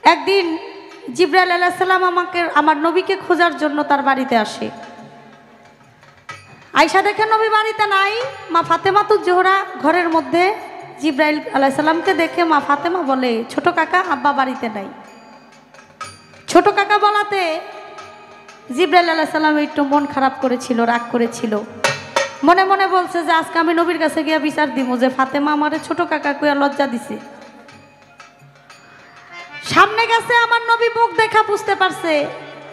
একদিন জিবরাইল আলাইহিস সালাম আমার নবীকে খোঁজার জন্য তার বাড়িতে আসে। আয়েশা দেখে নবী বাড়িতে নাই, মা ফাতেমা তো জোহরা ঘরের মধ্যে। জিবরাইল আলাইহিস সালামকে দেখে মা ফাতেমা বলে, ছোট কাকা আব্বা বাড়িতে নাই। ছোট কাকা বলাতে জিবরাইল আলাইহিস সালাম একটু মন খারাপ করেছিল, রাগ করেছিল। মনে মনে বলছে যে আজকে আমি নবীর কাছে গিয়া বিচার দিব যে ফাতেমা আমারে ছোট কাকা কইয়া লজ্জা দিছে। সামনে গেছে, আমার নবী মুখ দেখা বুঝতে পারছে।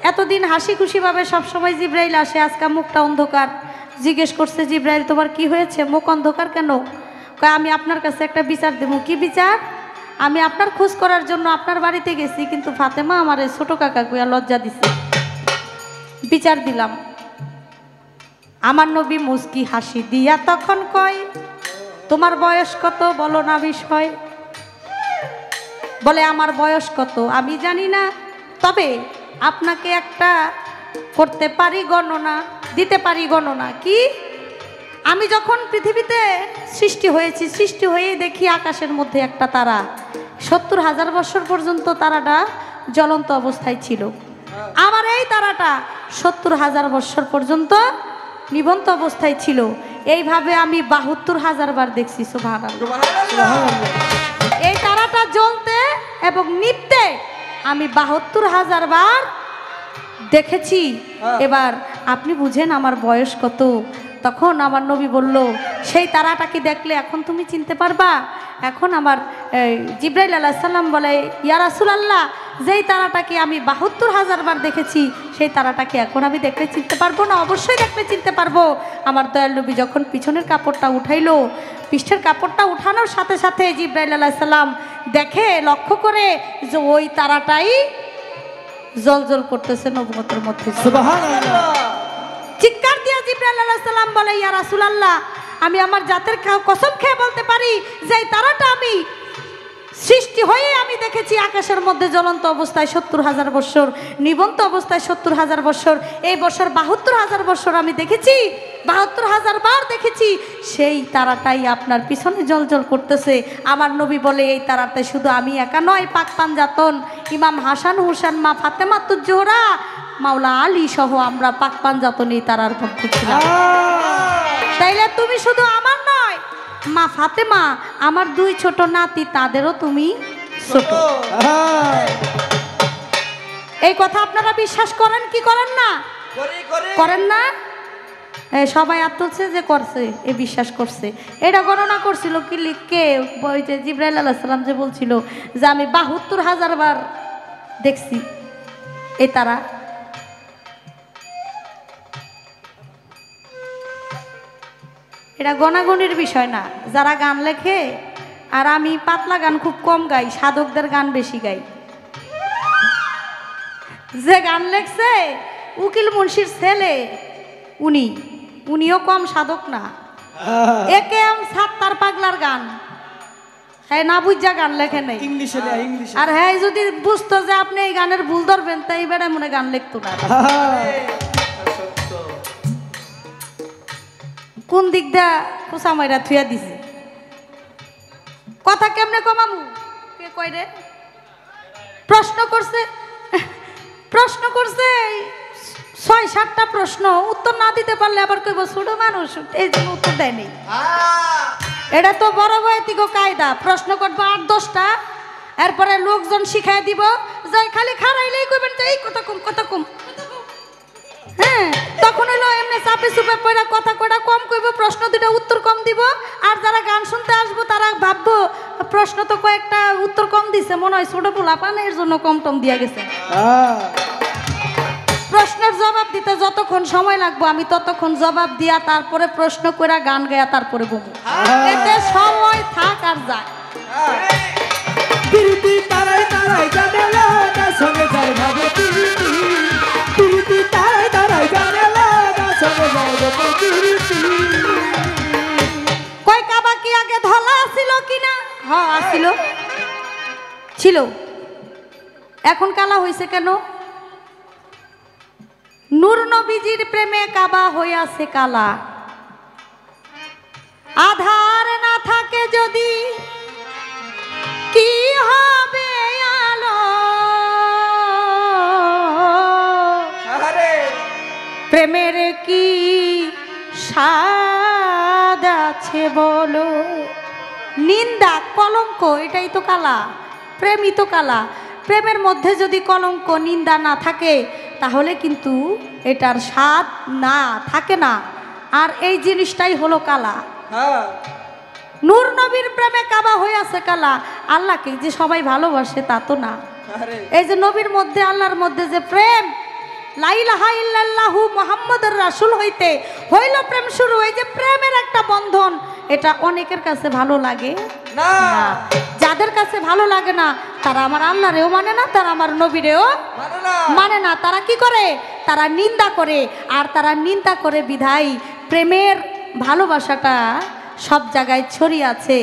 এতদিন হাসি খুশি ভাবে সবসময় জিবরাইল আসে, আজকে মুখটা অন্ধকার। জিজ্ঞেস করছে, জিবরাইল তোমার কি হয়েছে, মুখ অন্ধকার কেন? কয় আমি আপনার কাছে একটা বিচার দেব। কি বিচার? আমি আপনার খোঁজ করার জন্য আপনার বাড়িতে গেছি, কিন্তু ফাতেমা আমার ছোট কাকা কইয়া লজ্জা দিছে, বিচার দিলাম। আমার নবী মুস্কি হাসি দিয়া তখন কয়, তোমার বয়স কত বলো না বিষয়। বলে আমার বয়স কত আমি জানি না, তবে আপনাকে একটা করতে পারি গণনা, দিতে পারি গণনা। কি? আমি যখন পৃথিবীতে সৃষ্টি হয়েছি, সৃষ্টি হয়ে দেখি আকাশের মধ্যে একটা তারা 70,000 বছর পর্যন্ত তারাটা জ্বলন্ত অবস্থায় ছিল। আমার এই তারাটা 70,000 বছর পর্যন্ত নিবন্ত অবস্থায় ছিল। এইভাবে আমি 72,000 বার দেখছি। সুবহানাল্লাহ। এই তারাটা জ্বলতে এবং নিভতে আমি 72,000 বার দেখেছি। এবার আপনি বুঝেন আমার বয়স কত। তখন আমার নবী বলল, সেই তারাটাকে দেখলে এখন তুমি চিনতে পারবা? এখন আমার জিবরাইল আলাইহিস সালাম বলে, ইয়া রাসূলুল্লাহ, যেই তারাটাকে আমি 72,000 বার দেখেছি, সেই তারাটাকে এখন আমি দেখলে চিনতে পারবো না? অবশ্যই দেখলে চিনতে পারবো। আমার দয়াল নবী যখন পিছনের কাপড়টা উঠাইলো, পৃষ্ঠের কাপড়টা উঠানোর সাথে সাথে জিবরাইল আলাইহিস সালাম দেখে, লক্ষ্য করে যে ওই তারাটাই জলজল করতেছে নবুয়তের মধ্যে। সুবহানাল্লাহ। চিৎকার দিয়া জিবরাইল আলাইহিস সালাম বলে, ইয়া রাসূলুল্লাহ, আমি আমার জাতের কসম খেয়ে বলতে পারি যে এই তারাটা আমি সৃষ্টি হয়ে আমি দেখেছি আকাশের মধ্যে জ্বলন্ত অবস্থায় ৭০,০০০ বৎসর, নিবন্ত অবস্থায় ৭০,০০০ বৎসর, এই বছর ৭২,০০০ বৎসর আমি দেখেছি, ৭২,০০০ বার দেখেছি। সেই তারাটাই আপনার পিছনে জ্বলজ্বল করতেছে। আমার নবী বলে এই তারাটাই শুধু আমি একা নয়, পাক পাঞ্জাতন ইমাম হাসান হুসেন, মা ফাতেমাতুজ জোহরা, মাওলা আলী সহ আমরা পাক পাঞ্জাতন এই তারার মধ্যে ছিলাম। তাইলে তুমি শুধু আমার নয়, মা ফাতেমা, আমার 2 ছোট নাতি, তাদেরও তুমি ছোট। এই কথা আপনারা বিশ্বাস করেন কি করেন না? করেন না? সবাই হাত তুলছে যে করছে, এ বিশ্বাস করছে। এটা গণনা করছিল কি লিখকে, ওই যে জিবরাইল আলাইহিস সালাম যে বলছিল যে আমি ৭২,০০০ বার দেখছি এই তারা। এটা গণাগণির বিষয় না। যারা গান লেখে, আর আমি পাতলা গান খুব কম গাই, সাধকদের গান বেশি গাই। যে গান লেখছে উকিল মুন্সির ছেলে, উনিও কম সাধক না। একে সাত্তার পাগলার গান, হ্যাঁ না বুঝা গান লেখে নেই। আর হ্যাঁ যদি বুঝতো যে আপনি এই গানের ভুল ধরবেন, তাই বেড়ে মনে গান লিখতো না। কোন দিক দা কুসা মাইরা থুয়া দিছে, কথা কেমনে কমামু? কে কই রে? প্রশ্ন করছে ৬-৭টা প্রশ্ন, উত্তর না দিতে পারলে আবার কইব ছোট মানুষ, এই জন্য উত্তর দেয়নি। এটা তো বড় বয়তিক কায়দা। প্রশ্ন করবো ৮-১০টা, এরপরে লোকজন শিখাই দিব যে খালি খারাইলেই কইবেন যে এই কথা কম। হ্যাঁ, তখন হলো এমনি চাপে চুপে পড়া কথা কটা কম কইব, প্রশ্ন 2টা উত্তর কম দিব। আর যারা গান শুনতে আসবো তারা ভাববো প্রশ্ন তো কয়েকটা উত্তর কম দিছে, মনে হয় ছোট পোলা পান, এর জন্য কম টম দিয়া গেছে। প্রশ্নের জবাব দিতে যতক্ষণ সময় লাগবো আমি ততক্ষণ জবাব দিয়া তারপরে প্রশ্ন করে গান গায়া তারপরে বলবো। এতে সময় থাক আর যাক। কই কাবা কি আগে ধলা ছিল কিনা? হ্যাঁ আসছিল, ছিল। এখন কালা হইছে কেন? নূর নবীজির প্রেমে কাবা হইয়াছে কালা। আধার না থাকে যদি কি হবে আলো? প্রেমের কি স্বাদ আছে বলো? নিন্দা কলঙ্ক এটাই তো কালা, প্রেমই তো কালা। প্রেমের মধ্যে যদি কলঙ্ক নিন্দা না থাকে তাহলে কিন্তু এটার স্বাদ না থাকে না। আর এই জিনিসটাই হলো কালা। নূর নবীর প্রেমে কাবা হইয়াছে কালা। আল্লাহকে যে সবাই ভালোবাসে তা তো না। এই যে নবীর মধ্যে আল্লাহর মধ্যে যে প্রেম, লা ইলাহা ইল্লাল্লাহু মুহাম্মাদুর রাসূল হইতে হইল প্রেম শুরু। এই যে প্রেমের একটা বন্ধন, এটা অনেকের কাছে ভালো লাগে না। যাদের কাছে ভালো লাগে না তারা আমার আল্লাহরেও মানে না, তারা আমার নবীরেও মানে না। তারা কি করে? তারা নিন্দা করে। আর তারা নিন্দা করে বিধায় প্রেমের ভালোবাসাটা সব জায়গায় ছড়িয়ে আছে,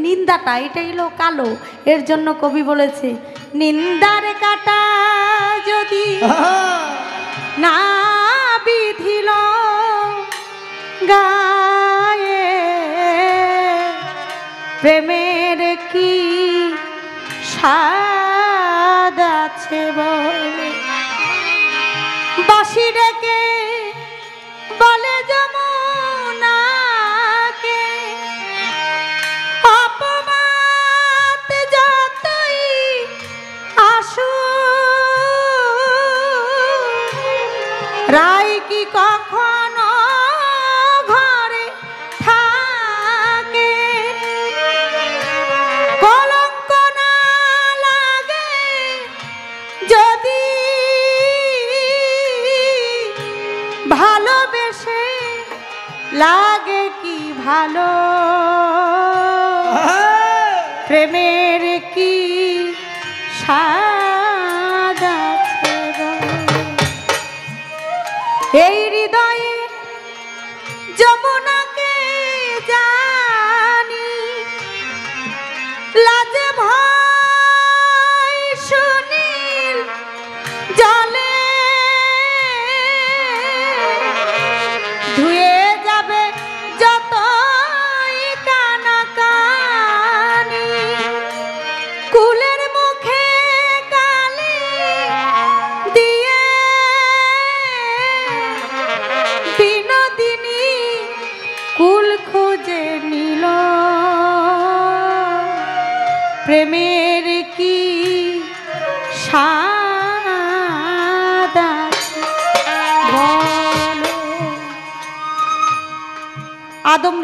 নিন্দাটা এটাই হলো কালো। এর জন্য কবি বলেছে, নিন্দার কাটা যদি না বিধিল গায়ে, প্রেমের কি স্বাদ আছে বলে? বাঁশি ডেকে বলে যমুনাকে, অপমাত যতই আসু, রাই কি কখনো ঘরে থাকে? কলঙ্ক না লাগে যদি ভালোবেসে, লাগে কি ভালো? প্রেমের কি স্বাদ আছে গো? এই হৃদয়ে যমুনাকে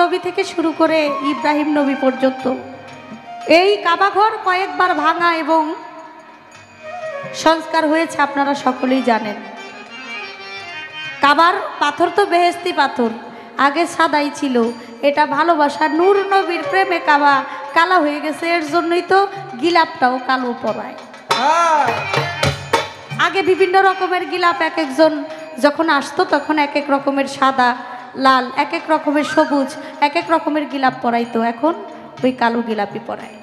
নবী থেকে শুরু করে ইব্রাহিম নবী পর্যন্ত এই কাবাঘর কয়েকবার ভাঙা এবং সংস্কার হয়েছে, আপনারা সকলেই জানেন। কাবার পাথর তো বেহেশতি পাথর, আগে সাদাই ছিল, এটা ভালোবাসা নূর নবীর প্রেমে কাবা কালো হয়ে গেছে, এর জন্যই তো গিলাপটাও কালো পরায়। আগে বিভিন্ন রকমের গিলাপ এক একজন যখন আসতো তখন এক এক রকমের সাদা, লাল, এক এক রকমের সবুজ, এক এক রকমের গিলাপ পরাইতো, এখন ওই কালো গিলাপি পরায়।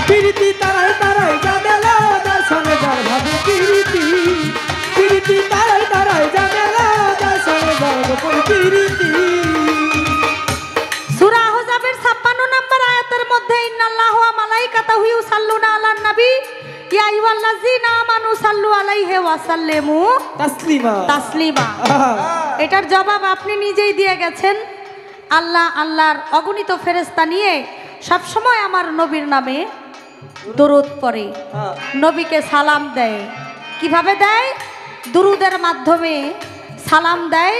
প্রীতি তারাই তারাই জানেলা দর্শনে যার ভাবে প্রীতি, প্রীতি তারাই তারাই জানেলা দর্শনে যার গোপন প্রীতি। সূরা আহজাবের 56 নম্বর আয়াতের মধ্যে ইন্নাল্লাহু ওয়া মালাইকাতাহু ইউসাল্লুনা আলান নবী ইয়া আইয়ুহাল্লাযীনা আমানু সাল্লু আলাইহি ওয়া সাল্লিমু তাসলিমা তাসলিমা। এটার জবাব আপনি নিজেই দিয়ে গেছেন। আল্লাহ আল্লাহর অগণিত ফেরেশতা নিয়ে সব সময় আমার নবীর নামে দরুদ পড়ে, নবীকে সালাম দেয়। কিভাবে দেয়? দুরুদের মাধ্যমে সালাম দেয়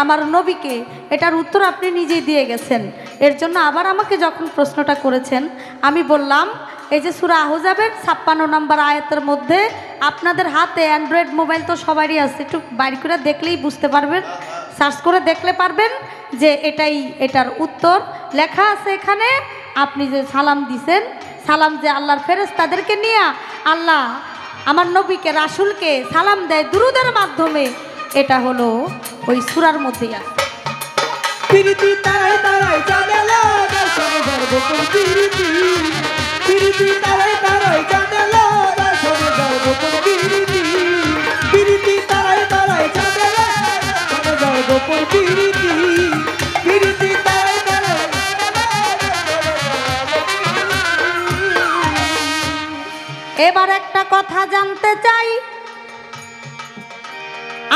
আমার নবীকে। এটার উত্তর আপনি নিজেই দিয়ে গেছেন। এর জন্য আবার আমাকে যখন প্রশ্নটা করেছেন আমি বললাম এই যে সূরা আহজাবের 56 নম্বর আয়াতের মধ্যে আপনাদের হাতে অ্যান্ড্রয়েড মোবাইল তো সবারই আছে, একটু বাইরে করে দেখলেই বুঝতে পারবেন, সার্চ করে দেখলে পারবেন যে এটার উত্তর লেখা আছে এখানে। আপনি যে সালাম দিছেন, সালাম যে আল্লাহর ফেরেশতাদেরকে নিয়ে আল্লাহ আমার নবীকে রাসূলকে সালাম দেয় দুরুদের মাধ্যমে, এটা হলো ওই সূরার মধ্যেই আছে। প্রীতি তারাই তারাই জানেলা দর্শনে যার গোপন প্রীতি, প্রীতি তারাই তারাই জানেলা দর্শনে যার গোপন প্রীতি, প্রীতি তারাই তারাই জানেলা দর্শনে যার গোপন প্রীতি, প্রীতি তারাই তারাই। এবার একটা কথা জানতে চাই,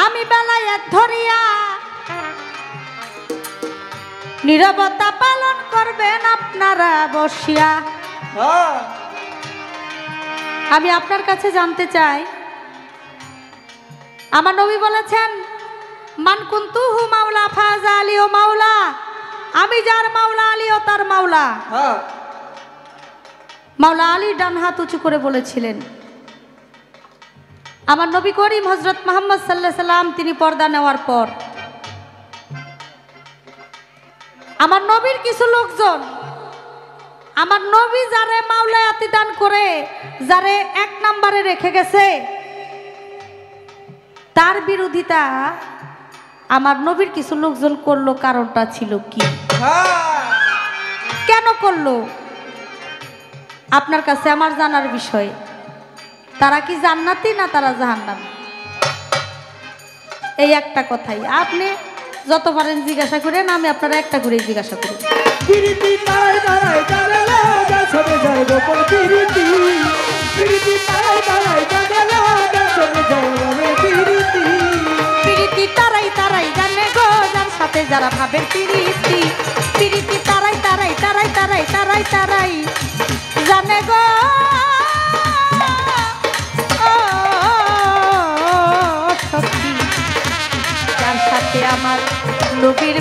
আমি বেলায়েত ধরিয়া নীরবতা পালন করবেন আপনারা বসিয়া। আমি আপনার কাছে জানতে চাই, আমার নবী বলেছেন মান কুনতুহু মাওলা ফাজা আলিও মাওলা, আমি যার মাওলা আলিও তার মাওলা। মাওলা আলী ডান হাত উঁচু করে বলেছিলেন। আমার নবী করিম হযরত মুহাম্মদ সাল্লাল্লাহু আলাইহি সাল্লাম তিনি পর্দা নেওয়ার পর আমার নবীর কিছু লোকজন, আমার নবী যারে মাওলায়াতি দান করে, যারে এক নম্বরে রেখে গেছে, তার বিরোধিতা আমার নবীর কিছু লোকজন করলো। কারণটা ছিল কি, কেন করলো? আপনার কাছে আমার জানার বিষয়। তারা কি জান্নাতি না তারা জাহান্নামী? এই একটা কথাই আপনি যত পারেন জিজ্ঞাসা করেন, আমি আপনারা একটা করে জিজ্ঞাসা করি। প্রীতি তারাই তারাই জানেলা দর্শনে যার গোপন প্রীতি, প্রীতি তারাই তারাই জানেলা দর্শনে যার গোপন প্রীতি, প্রীতি তারাই তারাই জানে গো যার সাথে যারা ভাবের প্রীতি, প্রীতি তারাই তারাই তারাই তারাই তারাই তারাই জানে গো সখী, যার সাথে আমার নবীর